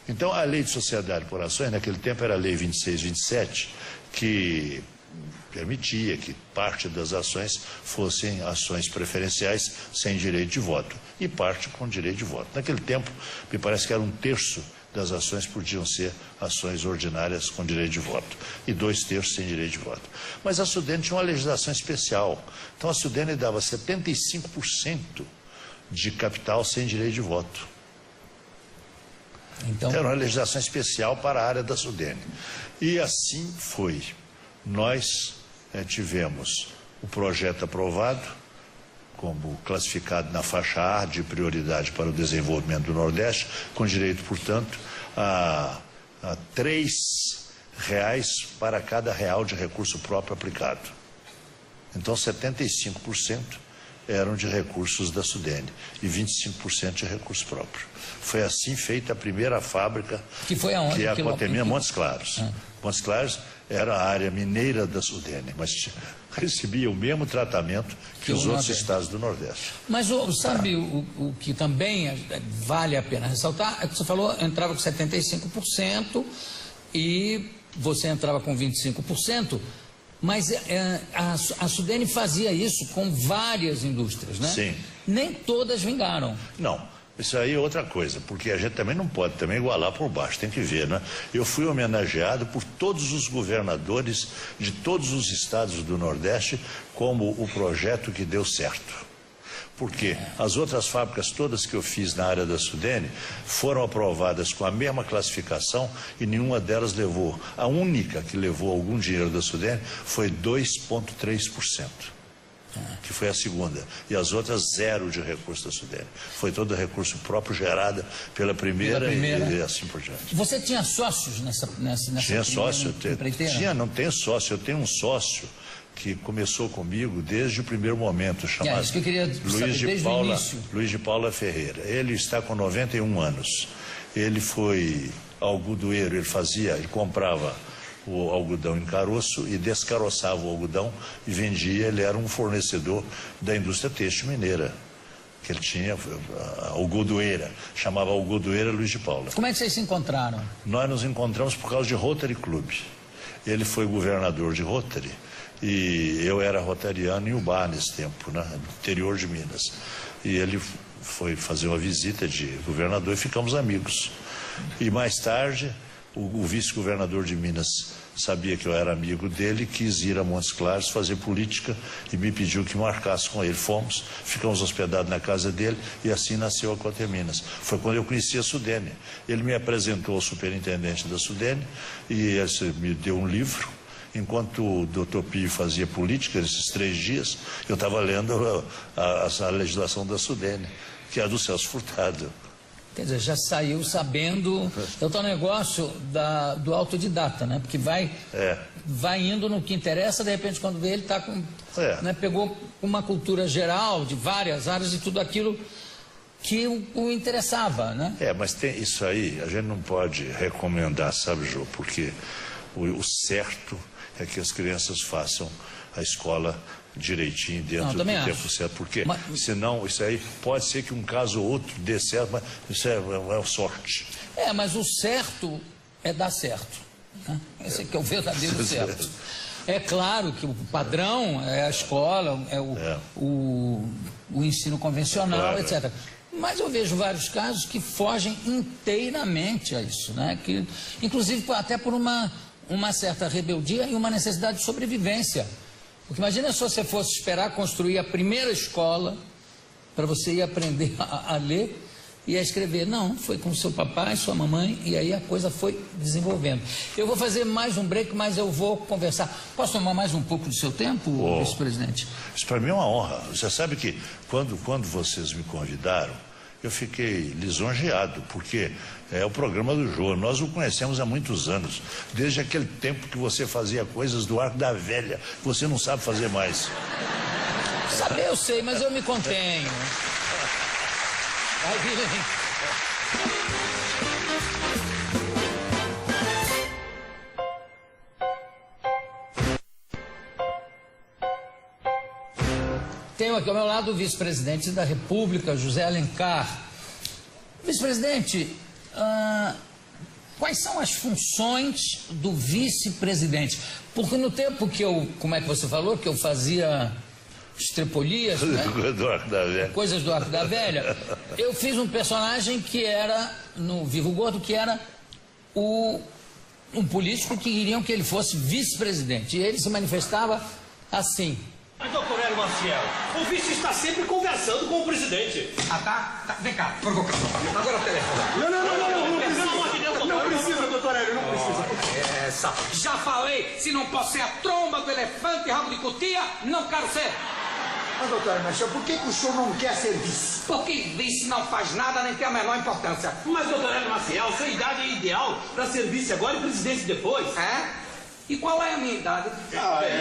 Então, a Lei de Sociedade por Ações, naquele tempo era a Lei 2627, que permitia que parte das ações fossem ações preferenciais sem direito de voto, e parte com direito de voto. Naquele tempo, me parece que era 1/3 das ações podiam ser ações ordinárias com direito de voto, e 2/3 sem direito de voto. Mas a Sudene tinha uma legislação especial. Então, a Sudene dava 75% de capital sem direito de voto. Então, era uma legislação especial para a área da Sudene. E assim foi. Nós tivemos o projeto aprovado, como classificado na faixa A de prioridade para o desenvolvimento do Nordeste, com direito, portanto, a R$3 para cada real de recurso próprio aplicado. Então, 75% eram de recursos da Sudene e 25% de recurso próprio. Foi assim feita a primeira fábrica, que foi aonde? Que é a Cotemina, Montes Claros. Montes Claros era a área mineira da Sudene, mas recebia o mesmo tratamento que os outros estados do Nordeste. Mas sabe o que também vale a pena ressaltar? É que você falou, entrava com 75% e você entrava com 25%. Mas a Sudene fazia isso com várias indústrias, né? Sim. Nem todas vingaram. Não, isso aí é outra coisa, porque a gente também não pode também igualar por baixo, tem que ver, né? Eu fui homenageado por todos os governadores de todos os estados do Nordeste como o projeto que deu certo. Porque as outras fábricas todas que eu fiz na área da Sudene foram aprovadas com a mesma classificação e nenhuma delas levou. A única que levou algum dinheiro da Sudene foi 2,3%. que foi a segunda. E as outras, 0 de recurso da Sudene. Foi todo recurso próprio gerado pela primeira. E assim por diante. Você tinha sócios nessa Tinha sócio. Não tenho sócio. Eu tenho um sócio que começou comigo desde o primeiro momento, chamado isso que eu queria saber, Luiz de Paula Ferreira. Ele está com 91 anos. Ele foi algodoeiro, ele comprava o algodão em caroço e descaroçava o algodão e vendia. Ele era um fornecedor da indústria têxtil mineira, que ele tinha a algodoeira, chamava Algodoeira Luiz de Paula. Como é que vocês se encontraram? Nós nos encontramos por causa de Rotary Club. Ele foi governador de Rotary e eu era rotariano em Ubá nesse tempo, né, no interior de Minas. E ele foi fazer uma visita de governador e ficamos amigos. E mais tarde, o vice-governador de Minas sabia que eu era amigo dele, quis ir a Montes Claros fazer política e me pediu que marcasse com ele. Fomos, ficamos hospedados na casa dele e assim nasceu a Coter Minas. Foi quando eu conheci a Sudene. Ele me apresentou ao superintendente da Sudene e esse me deu um livro. Enquanto o doutor Pio fazia política, esses 3 dias, eu estava lendo a legislação da Sudene, que é a do Celso Furtado. Quer dizer, já saiu sabendo. É o tal negócio do autodidata, né? Porque vai indo no que interessa, de repente, quando vê, ele está com. Né, pegou uma cultura geral de várias áreas e tudo aquilo que o interessava, né? Mas tem isso aí, a gente não pode recomendar, sabe, Jô? Porque o certo é que as crianças façam a escola direitinho dentro do tempo certo, porque senão isso aí pode ser que um caso ou outro dê certo, mas isso é sorte. Mas o certo é dar certo, né? Esse aqui é o verdadeiro certo. É claro que o padrão é a escola, é o ensino convencional, etc. Mas eu vejo vários casos que fogem inteiramente a isso, né? Que, inclusive até por uma certa rebeldia e uma necessidade de sobrevivência. Porque imagina se você fosse esperar construir a primeira escola para você ir aprender a ler e a escrever. Não, foi com seu papai, sua mamãe, e aí a coisa foi desenvolvendo. Eu vou fazer mais um break, mas eu vou conversar. Posso tomar mais um pouco do seu tempo, vice-presidente? Isso para mim é uma honra. Você sabe que quando vocês me convidaram, eu fiquei lisonjeado, porque é o programa do Jô. Nós o conhecemos há muitos anos, desde aquele tempo que você fazia coisas do Arco da Velha, que você não sabe fazer mais. Saber eu sei, mas eu me contenho. Vai vir. Tenho aqui ao meu lado o vice-presidente da República, José Alencar. Vice-presidente, quais são as funções do vice-presidente? Porque no tempo que como é que você falou, que eu fazia estrepolias, né? Coisas do Arco da Velha, eu fiz um personagem que era, no Vivo Gordo, que era um político que queriam que ele fosse vice-presidente. E ele se manifestava assim. Mas, doutor Hélio Maciel, o vice está sempre conversando com o presidente. Tá. Vem cá, agora o telefone. Não precisa, doutor Hélio, não precisa. Já falei, se não posso ser a tromba do elefante e rabo de cutia, não quero ser. Mas, doutor Maciel, por que o senhor não quer ser vice? Porque vice não faz nada, nem tem a menor importância. Mas, doutor Hélio Maciel, sua idade é ideal para ser vice agora e presidente depois. E qual é a minha idade? Qual é?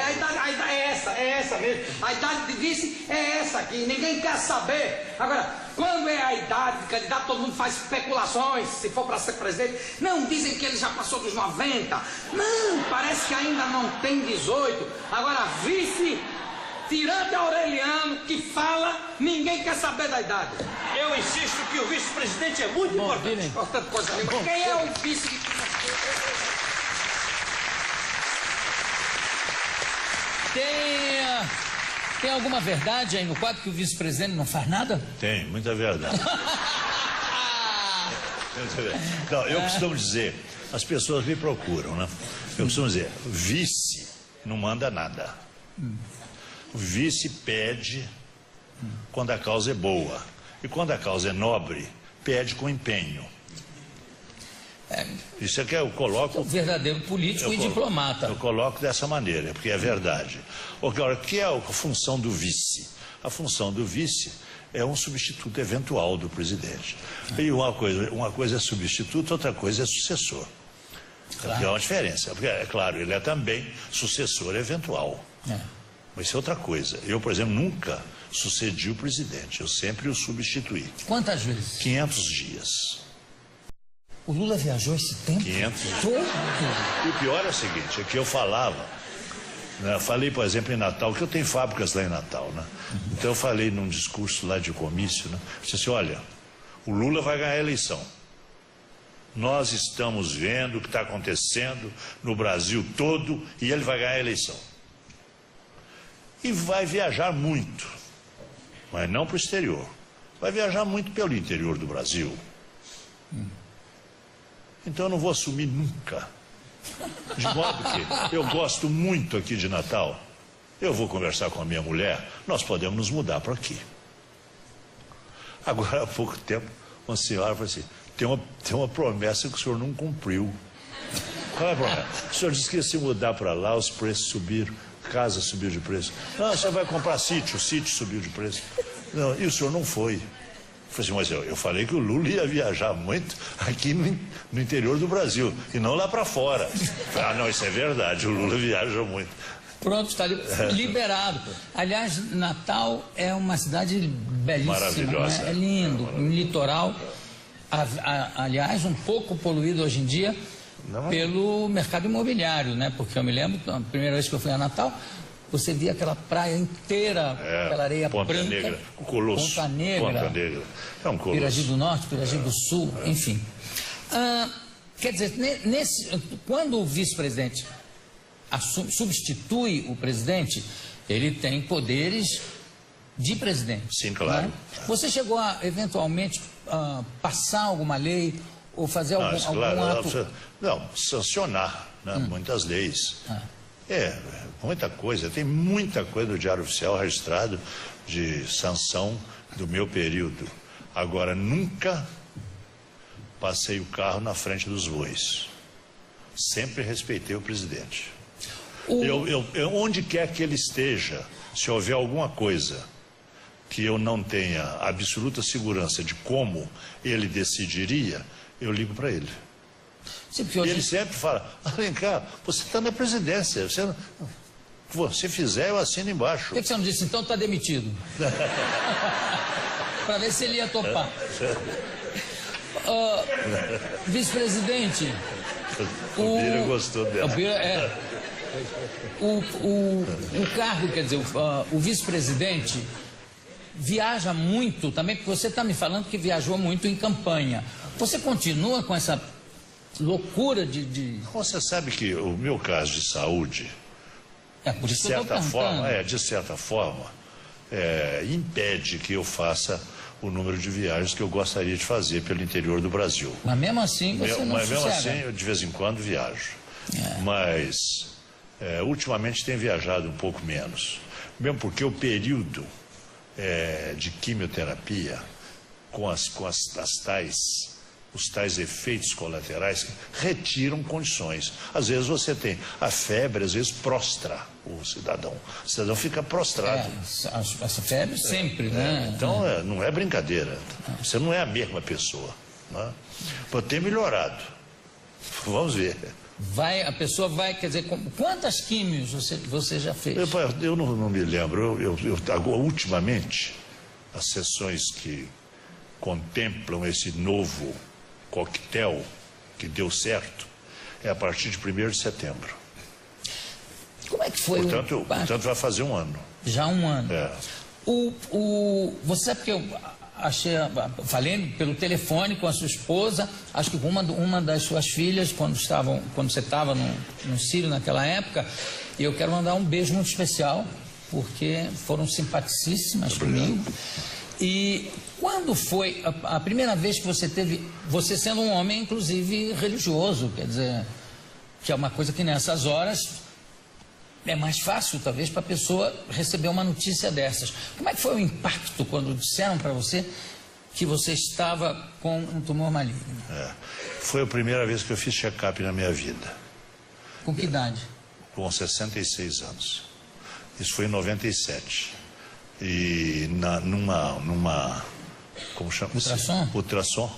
A idade é essa mesmo. A idade de vice é essa aqui, ninguém quer saber. Agora, quando é a idade de candidato, todo mundo faz especulações, se for para ser presidente. Não, dizem que ele já passou dos 90. Não, parece que ainda não tem 18. Agora, vice, tirante Aureliano, que fala, ninguém quer saber da idade. Eu insisto que o vice-presidente é muito importante. Importante coisa nenhuma. Quem é o vice? Tem alguma verdade aí no quadro que o vice-presidente não faz nada? Tem, muita verdade. Não, eu costumo dizer, as pessoas me procuram, né? Eu costumo dizer, vice não manda nada. O vice pede quando a causa é boa. E quando a causa é nobre, pede com empenho. Isso é que eu coloco... Um verdadeiro político e diplomata. Eu coloco dessa maneira, porque é verdade. Agora, o que é a função do vice? A função do vice é um substituto eventual do presidente. E uma coisa é substituto, outra coisa é sucessor. Claro. É uma diferença. Porque, é claro, ele é também sucessor eventual. Mas isso é outra coisa. Eu, por exemplo, nunca sucedi o presidente. Eu sempre o substituí. Quantas vezes? 500 dias. O Lula viajou esse tempo? 500 dias. Todo. E o pior é o seguinte, é que eu falava, né, falei, por exemplo, em Natal, que eu tenho fábricas lá em Natal, né? Então eu falei num discurso lá de comício, né? Disse assim, olha, o Lula vai ganhar a eleição. Nós estamos vendo o que está acontecendo no Brasil todo e ele vai ganhar a eleição. E vai viajar muito, mas não para o exterior. Vai viajar muito pelo interior do Brasil. Então eu não vou assumir nunca. De modo que eu gosto muito aqui de Natal. Eu vou conversar com a minha mulher, nós podemos nos mudar para aqui. Agora, há pouco tempo, uma senhora falou assim, tem uma promessa que o senhor não cumpriu. Qual é a promessa? O senhor disse que ia se mudar para lá, os preços subiram, casa subiu de preço. Não, você vai comprar sítio, o sítio subiu de preço. Não, e o senhor não foi. Eu falei assim, mas eu falei que o Lula ia viajar muito aqui no interior do Brasil, e não lá para fora. Ah, não, isso é verdade, o Lula viaja muito. Pronto, está liberado. Aliás, Natal é uma cidade belíssima. Maravilhosa. Né? É lindo, um litoral, aliás, um pouco poluído hoje em dia pelo mercado imobiliário, né? Porque eu me lembro, a primeira vez que eu fui a Natal, você via aquela praia inteira, aquela areia Ponta branca. Negra, o Colosso. Ponta Negra. Ponta Negra. É um colosso. Piragi do Norte, Piragi do Sul, enfim. Quer dizer, quando o vice-presidente substitui o presidente, ele tem poderes de presidente. Sim, claro. Né? Você chegou a, eventualmente, passar alguma lei ou fazer algum ato? Não, sancionar, né, muitas leis. Muita coisa. Tem muita coisa no Diário Oficial registrado de sanção do meu período. Agora, nunca passei o carro na frente dos bois. Sempre respeitei o presidente. Onde quer que ele esteja, se houver alguma coisa que eu não tenha absoluta segurança de como ele decidiria, eu ligo para ele. Sim, e ele sempre fala, vem cá, você está na presidência, você fizer, eu assino embaixo. Por que você não disse, então está demitido? Para ver se ele ia topar. Vice-presidente... O Bira gostou dela. O cargo, quer dizer, o vice-presidente viaja muito também, porque você está me falando que viajou muito em campanha. Você continua com essa loucura de... Você sabe que o meu caso de saúde, por isso de certa forma, impede que eu faça o número de viagens que eu gostaria de fazer pelo interior do Brasil. Mas mesmo assim você não sossega. Mesmo assim, eu de vez em quando viajo. Mas, ultimamente, tenho viajado um pouco menos. Mesmo porque o período de quimioterapia, com os tais efeitos colaterais, retiram condições. Às vezes você tem a febre, às vezes prostra o cidadão. O cidadão fica prostrado. Essa febre sempre, né? Então, não é brincadeira. Você não é a mesma pessoa. Né? Pode ter melhorado. Vamos ver. A pessoa vai, quer dizer, quantas químios você já fez? Eu não me lembro. Ultimamente, as sessões que contemplam esse novo coquetel que deu certo é a partir de 1º de setembro. Como é que foi? Portanto, vai fazer um ano. Já um ano. Você sabe que eu falei pelo telefone com a sua esposa, acho que com uma das suas filhas, quando você estava no Sírio naquela época, e eu quero mandar um beijo muito especial, porque foram simpaticíssimas comigo. E quando foi a primeira vez que você sendo um homem, inclusive, religioso, quer dizer, que é uma coisa que nessas horas é mais fácil, talvez, para a pessoa receber uma notícia dessas. Como é que foi o impacto quando disseram para você que você estava com um tumor maligno. Foi a primeira vez que eu fiz check-up na minha vida. Com que idade? Com 66 anos. Isso foi em 97. E numa como chama? Ultrassom,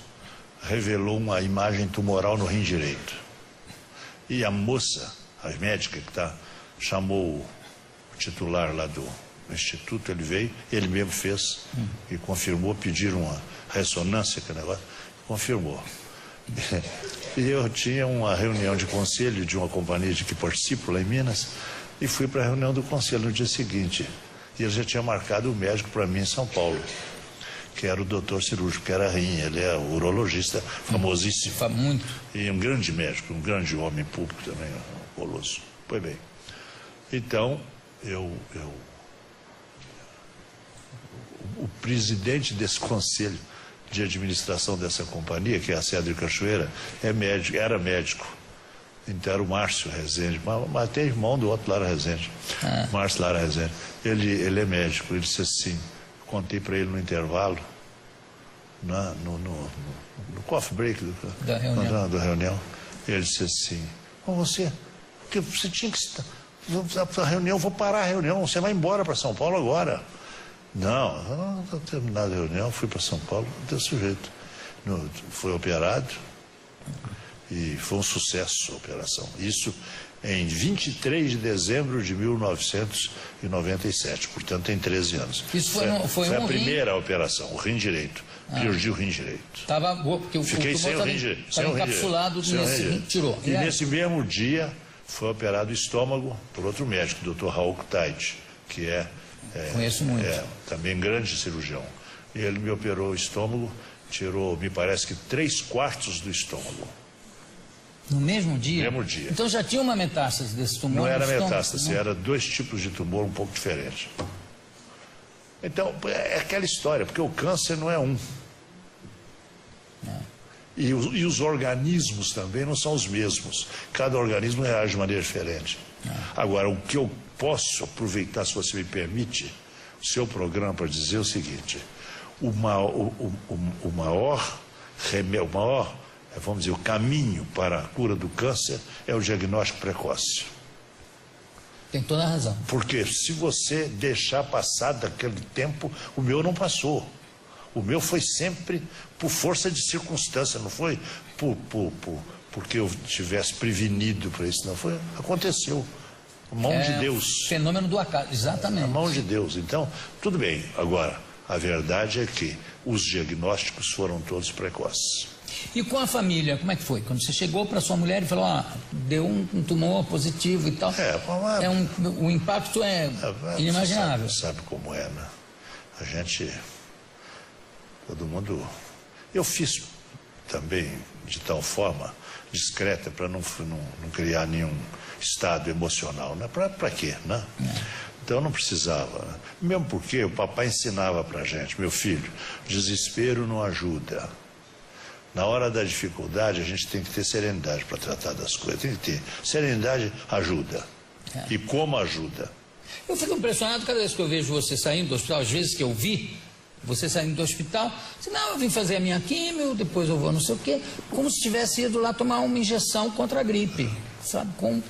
revelou uma imagem tumoral no rim direito. E a moça, a médica chamou o titular lá do instituto, ele veio, ele mesmo fez e confirmou, pediram uma ressonância, que negócio, confirmou. E eu tinha uma reunião de conselho de uma companhia de que participo lá em Minas, e fui para a reunião do conselho no dia seguinte. E ele já tinha marcado o médico para mim em São Paulo, que era o doutor cirúrgico, que era rim, ele é urologista famosíssimo. Muito. E um grande médico, um grande homem público também, Colosso. Pois bem. Então, o presidente desse conselho de administração dessa companhia, que é a Cedro Cachoeira, era médico. Então era o Márcio Rezende, mas tem irmão do outro Lara Rezende, Márcio Lara Rezende. Ele é médico, ele disse assim, contei para ele no intervalo, no coffee break da reunião, ele disse assim, você tinha que estar, a reunião, vou parar a reunião, você vai embora para São Paulo agora. Não terminada a reunião, fui para São Paulo, desse jeito. Foi operado e foi um sucesso a operação. Isso em 23 de dezembro de 1997, portanto tem 13 anos. Isso foi a primeira operação, o rim direito. Perdi o rim direito. Fiquei sem o rim direito. Estava encapsulado nesse rim, tirou. E nesse mesmo dia foi operado o estômago por outro médico, o Dr. Raul Kutaid, que conheço muito. Também grande cirurgião. E ele me operou o estômago, tirou, me parece que 3/4 do estômago. No mesmo dia? No mesmo dia. Então já tinha uma metástase desse tumor? Não era metástase, era 2 tipos de tumor um pouco diferentes. Então, é aquela história, porque o câncer não é um. E os organismos também não são os mesmos. Cada organismo reage de maneira diferente. Agora, o que eu posso aproveitar, se você me permite, o seu programa para dizer o seguinte: o maior remédio, vamos dizer, o caminho para a cura do câncer é o diagnóstico precoce. Tem toda a razão. Porque se você deixar passar daquele tempo, o meu não passou. O meu foi sempre por força de circunstância, não foi porque eu tivesse prevenido para isso, não foi. Aconteceu. A mão de Deus. Fenômeno do acaso, exatamente. A mão de Deus. Então, tudo bem. Agora, a verdade é que os diagnósticos foram todos precoces. E com a família, como é que foi? Quando você chegou para sua mulher e falou, deu um tumor positivo e tal, o impacto é inimaginável. Sabe como é, né? A gente, todo mundo... Eu fiz também de tal forma discreta para não criar nenhum estado emocional, né? Para quê, né? Então não precisava, né? Mesmo porque o papai ensinava para a gente, meu filho, desespero não ajuda. Na hora da dificuldade, a gente tem que ter serenidade para tratar das coisas. Tem que ter. Serenidade ajuda. E como ajuda? Eu fico impressionado cada vez que eu vejo você saindo do hospital, às vezes que eu vi você saindo do hospital, não, eu vim fazer a minha químio, depois eu vou não sei o quê, como se tivesse ido lá tomar uma injeção contra a gripe, sabe? Com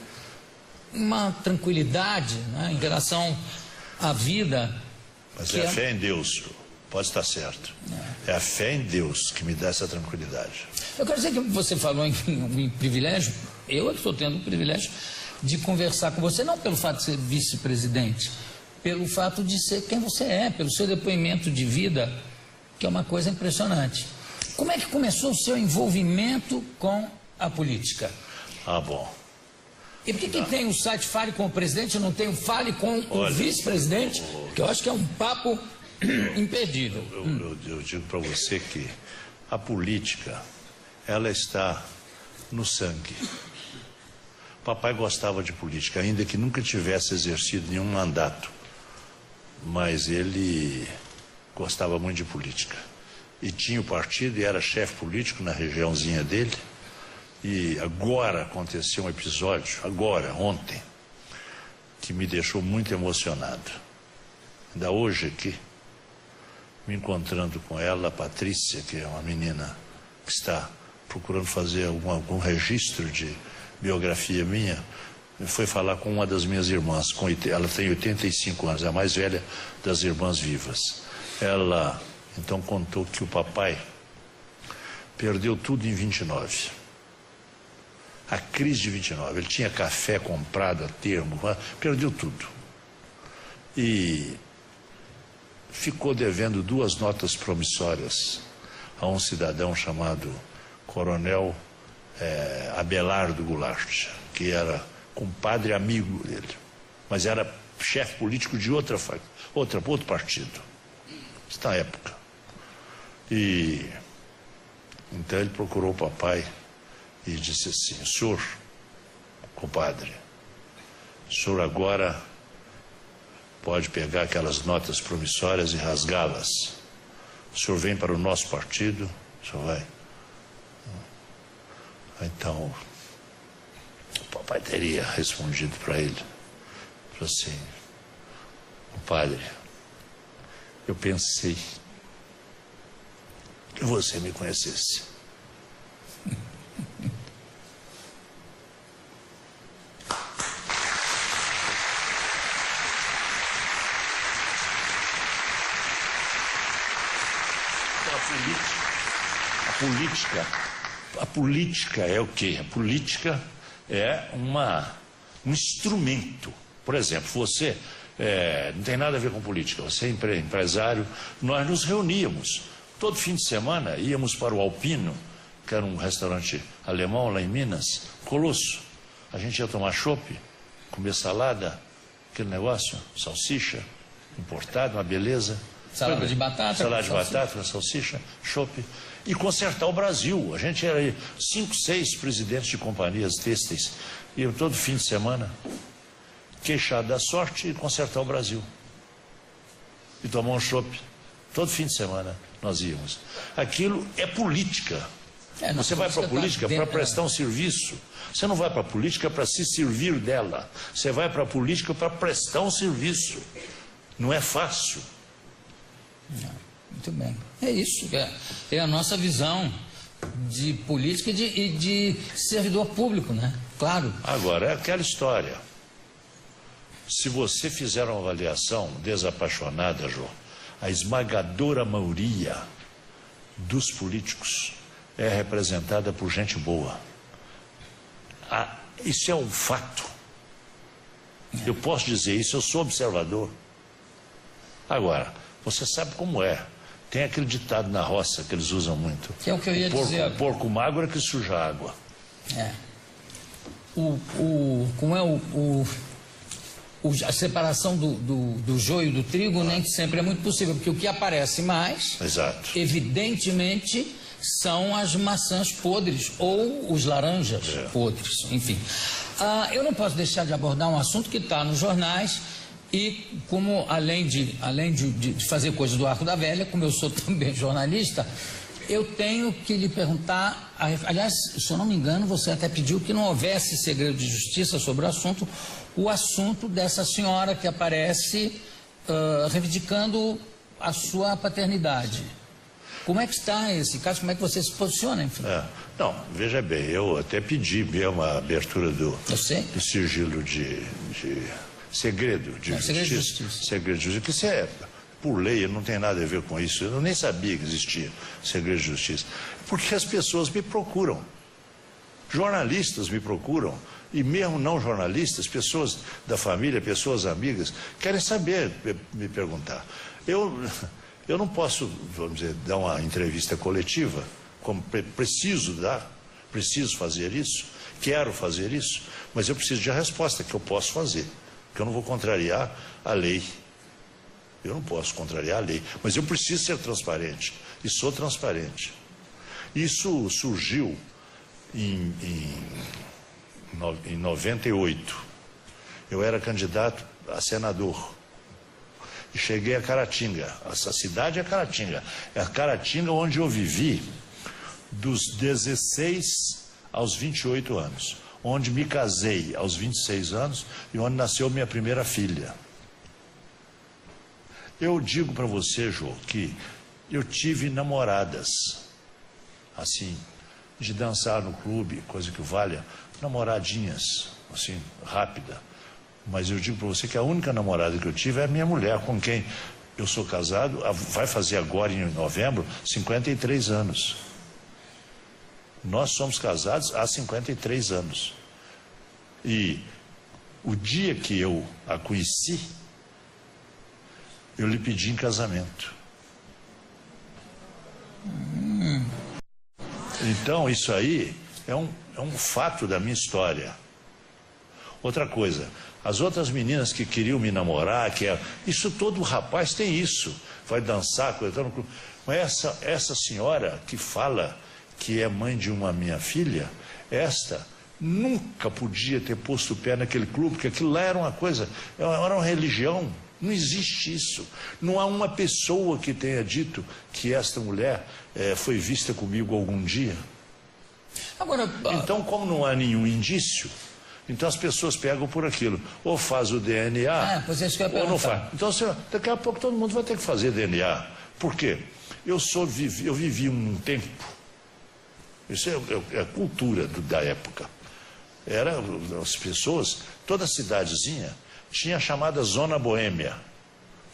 uma tranquilidade, né, em relação à vida. Mas é a fé em Deus. Pode estar certo. É a fé em Deus que me dá essa tranquilidade. Eu quero dizer que você falou em privilégio, eu é que estou tendo o privilégio de conversar com você, não pelo fato de ser vice-presidente, pelo fato de ser quem você é, pelo seu depoimento de vida, que é uma coisa impressionante. Como é que começou o seu envolvimento com a política? Bom. E por que tem o site Fale com o Presidente e não tem o Fale com o Vice-Presidente? Que eu acho que é um papo imperdível. Eu digo para você que a política, ela está no sangue. Papai gostava de política, ainda que nunca tivesse exercido nenhum mandato. Mas ele gostava muito de política. E tinha o partido e era chefe político na regiãozinha dele. E agora aconteceu um episódio, ontem, que me deixou muito emocionado. Ainda hoje aqui, me encontrando com ela, a Patrícia, que é uma menina que está procurando fazer algum registro de biografia minha, foi falar com uma das minhas irmãs, ela tem 85 anos, é a mais velha das irmãs vivas. Ela então contou que o papai perdeu tudo em 29. A crise de 29, ele tinha café comprado a termo, perdeu tudo. E ficou devendo 2 notas promissórias a um cidadão chamado Coronel Abelardo Goulart, que era compadre amigo dele, mas era chefe político de outro partido, na época. E então ele procurou o papai e disse assim: senhor, compadre, o senhor agora pode pegar aquelas notas promissórias e rasgá-las. O senhor vem para o nosso partido, o senhor vai. Então, o papai teria respondido para ele, falou assim: compadre, eu pensei que você me conhecesse. A política é o quê? A política é um instrumento. Por exemplo, você não tem nada a ver com política, você é empresário. Nós nos reuníamos todo fim de semana, íamos para o Alpino, que era um restaurante alemão lá em Minas, Colosso. A gente ia tomar chopp, comer salada, aquele negócio, salsicha importada, uma beleza. Salada de batata. Salada de batata, salsicha, chopp. E consertar o Brasil. A gente era 5, 6 presidentes de companhias têxteis. Iam todo fim de semana queixar da sorte e consertar o Brasil. E tomar um chopp. Todo fim de semana nós íamos. Aquilo é política. Você vai para a política para prestar um serviço. Você não vai para a política para se servir dela. Você vai para a política para prestar um serviço. Não é fácil. Não. Muito bem. É isso. É a nossa visão de política e de servidor público, né? Claro. Agora, é aquela história. Se você fizer uma avaliação desapaixonada, João, a esmagadora maioria dos políticos é representada por gente boa. Isso é um fato. Eu posso dizer isso, eu sou observador. Agora, você sabe como é. Tem aquele ditado na roça que eles usam muito. Que é o que eu ia dizer. O porco magro é que suja a água. Como é a separação do joio do trigo nem sempre é muito possível, porque o que aparece mais, exato, evidentemente, são as maçãs podres ou os laranjas podres, enfim. Eu não posso deixar de abordar um assunto que está nos jornais. E como, além de fazer coisas do Arco da Velha, como eu sou também jornalista, eu tenho que lhe perguntar, aliás, se eu não me engano, você até pediu que não houvesse segredo de justiça sobre o assunto dessa senhora que aparece reivindicando a sua paternidade. Como é que está esse caso? Como é que você se posiciona, enfim? Não, veja bem, eu até pedi mesmo a abertura do sigilo de segredo de justiça. Segredo de justiça. Que isso é, por lei, não tem nada a ver com isso. Eu nem sabia que existia segredo de justiça. Porque as pessoas me procuram. Jornalistas me procuram. E mesmo não jornalistas, pessoas da família, pessoas amigas, querem saber, me perguntar. Eu não posso, vamos dizer, dar uma entrevista coletiva, como preciso fazer isso, quero fazer isso, mas eu preciso de uma resposta que eu posso fazer. Porque eu não vou contrariar a lei. Eu não posso contrariar a lei. Mas eu preciso ser transparente. E sou transparente. Isso surgiu em 98. Eu era candidato a senador. E cheguei a Caratinga. Essa cidade é Caratinga. É a Caratinga onde eu vivi dos 16 aos 28 anos. Onde me casei aos 26 anos e onde nasceu minha primeira filha. Eu digo para você, Jô, que eu tive namoradas, assim, de dançar no clube, coisa que valha, namoradinhas, assim, rápida. Mas eu digo para você que a única namorada que eu tive é a minha mulher, com quem eu sou casado, vai fazer agora em novembro 53 anos. Nós somos casados há 53 anos. E o dia que eu a conheci, eu lhe pedi em casamento. Então, isso aí é um fato da minha história. Outra coisa, as outras meninas que queriam me namorar, isso todo rapaz tem isso, vai dançar, coisa. Mas essa senhora que fala que é mãe de uma minha filha, esta nunca podia ter posto o pé naquele clube, porque aquilo lá era uma coisa, era uma religião. Não existe isso. Não há uma pessoa que tenha dito que esta mulher foi vista comigo algum dia. Agora, então, como não há nenhum indício, então as pessoas pegam por aquilo. Ou faz o DNA, ou não faz. Então, daqui a pouco todo mundo vai ter que fazer DNA. Por quê? Eu vivi um tempo, isso é a cultura da época. As pessoas, toda cidadezinha tinha a chamada Zona Boêmia.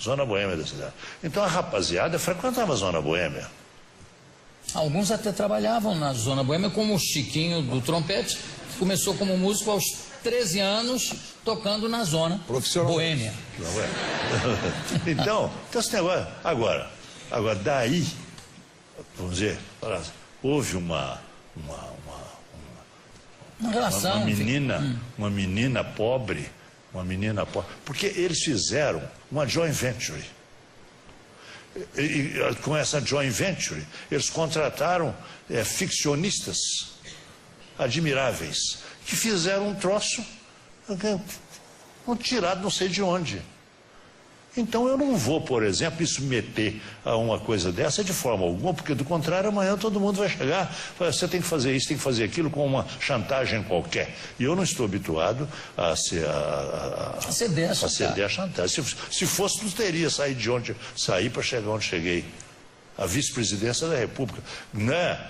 Zona Boêmia da cidade. Então a rapaziada frequentava a Zona Boêmia. Alguns até trabalhavam na Zona Boêmia, como o Chiquinho do trompete, que começou como músico aos 13 anos, tocando na Zona Boêmia. Então esse negócio. Agora, daí, vamos dizer, houve uma relação. Uma menina pobre. Porque eles fizeram uma joint venture. E com essa joint venture, eles contrataram ficcionistas admiráveis, que fizeram um troço tirado não sei de onde. Então eu não vou, por exemplo, me submeter a uma coisa dessa de forma alguma, porque do contrário amanhã todo mundo vai chegar, você tem que fazer isso, tem que fazer aquilo, com uma chantagem qualquer. E eu não estou habituado a ceder a chantagem. Se fosse, não teria saído de onde saí para chegar onde cheguei. A vice-presidência da República, né?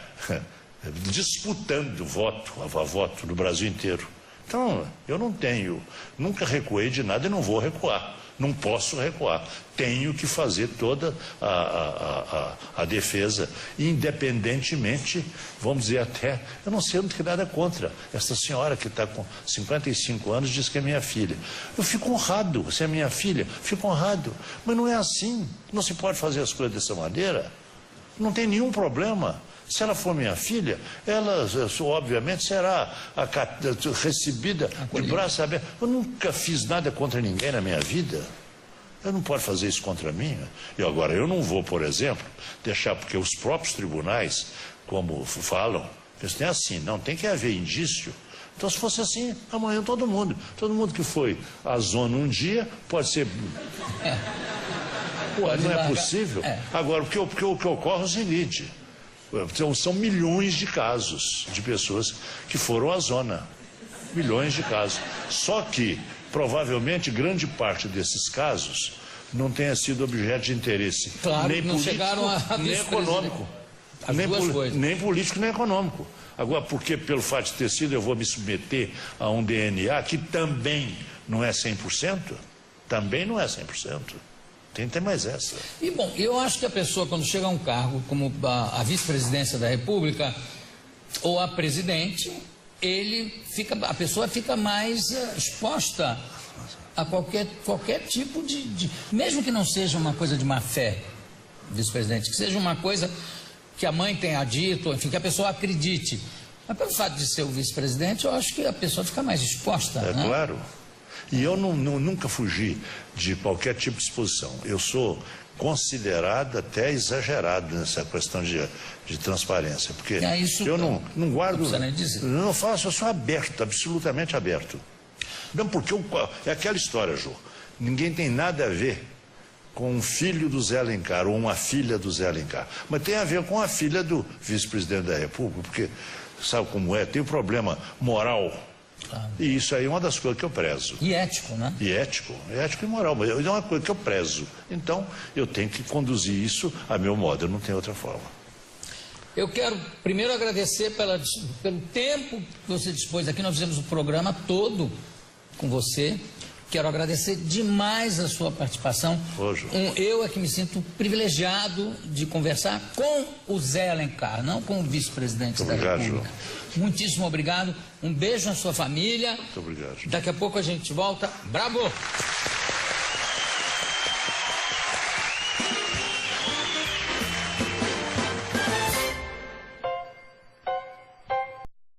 Disputando voto no Brasil inteiro. Então, eu nunca recuei de nada e não vou recuar. Não posso recuar. Tenho que fazer toda a defesa, independentemente, vamos dizer até, eu não sei, eu não tenho nada contra. Essa senhora que está com 55 anos diz que é minha filha. Eu fico honrado, você é minha filha, fico honrado. Mas não é assim, não se pode fazer as coisas dessa maneira. Não tem nenhum problema. Se ela for minha filha, ela obviamente será recebida de braço aberto. Eu nunca fiz nada contra ninguém na minha vida. Eu não posso fazer isso contra mim. E agora, eu não vou, por exemplo, deixar, porque os próprios tribunais, como falam, eles têm assim, não tem que haver indício. Então, se fosse assim, amanhã todo mundo que foi à zona um dia, pode ser... não é possível. Agora, o que ocorre é o seguinte... São milhões de casos de pessoas que foram à zona. Milhões de casos. Só que, provavelmente, grande parte desses casos não tenha sido objeto de interesse. Claro, nem não político, chegaram a nem econômico. Nem político, nem econômico. Agora, porque pelo fato de ter sido, eu vou me submeter a um DNA que também não é 100%? Também não é 100%. Tem mais essa. E, bom, eu acho que a pessoa, quando chega a um cargo como a vice-presidência da República ou a presidente, a pessoa fica mais exposta a qualquer tipo de... Mesmo que não seja uma coisa de má fé, vice-presidente, que seja uma coisa que a mãe tenha dito, enfim, que a pessoa acredite. Mas pelo fato de ser o vice-presidente, eu acho que a pessoa fica mais exposta. É, né? Claro. E eu nunca fugi de qualquer tipo de exposição. Eu sou considerado até exagerado nessa questão de transparência. Porque eu não guardo... Não faço, eu sou aberto, absolutamente aberto. Não, porque é aquela história, Jô. Ninguém tem nada a ver com um filho do Zé Alencar ou uma filha do Zé Alencar. Mas tem a ver com a filha do vice-presidente da República, porque sabe como é? Tem um problema moral Claro. E isso aí é uma das coisas que eu prezo. E ético, né? E ético e moral, mas é uma coisa que eu prezo. Então, eu tenho que conduzir isso a meu modo, eu não tenho outra forma. Eu quero primeiro agradecer pelo tempo que você dispôs aqui. Nós fizemos o programa todo com você. Quero agradecer demais a sua participação. Eu é que me sinto privilegiado de conversar com o Zé Alencar, não com o vice-presidente da República. Muitíssimo obrigado. Um beijo na sua família. Muito obrigado. Daqui a pouco a gente volta. Bravo!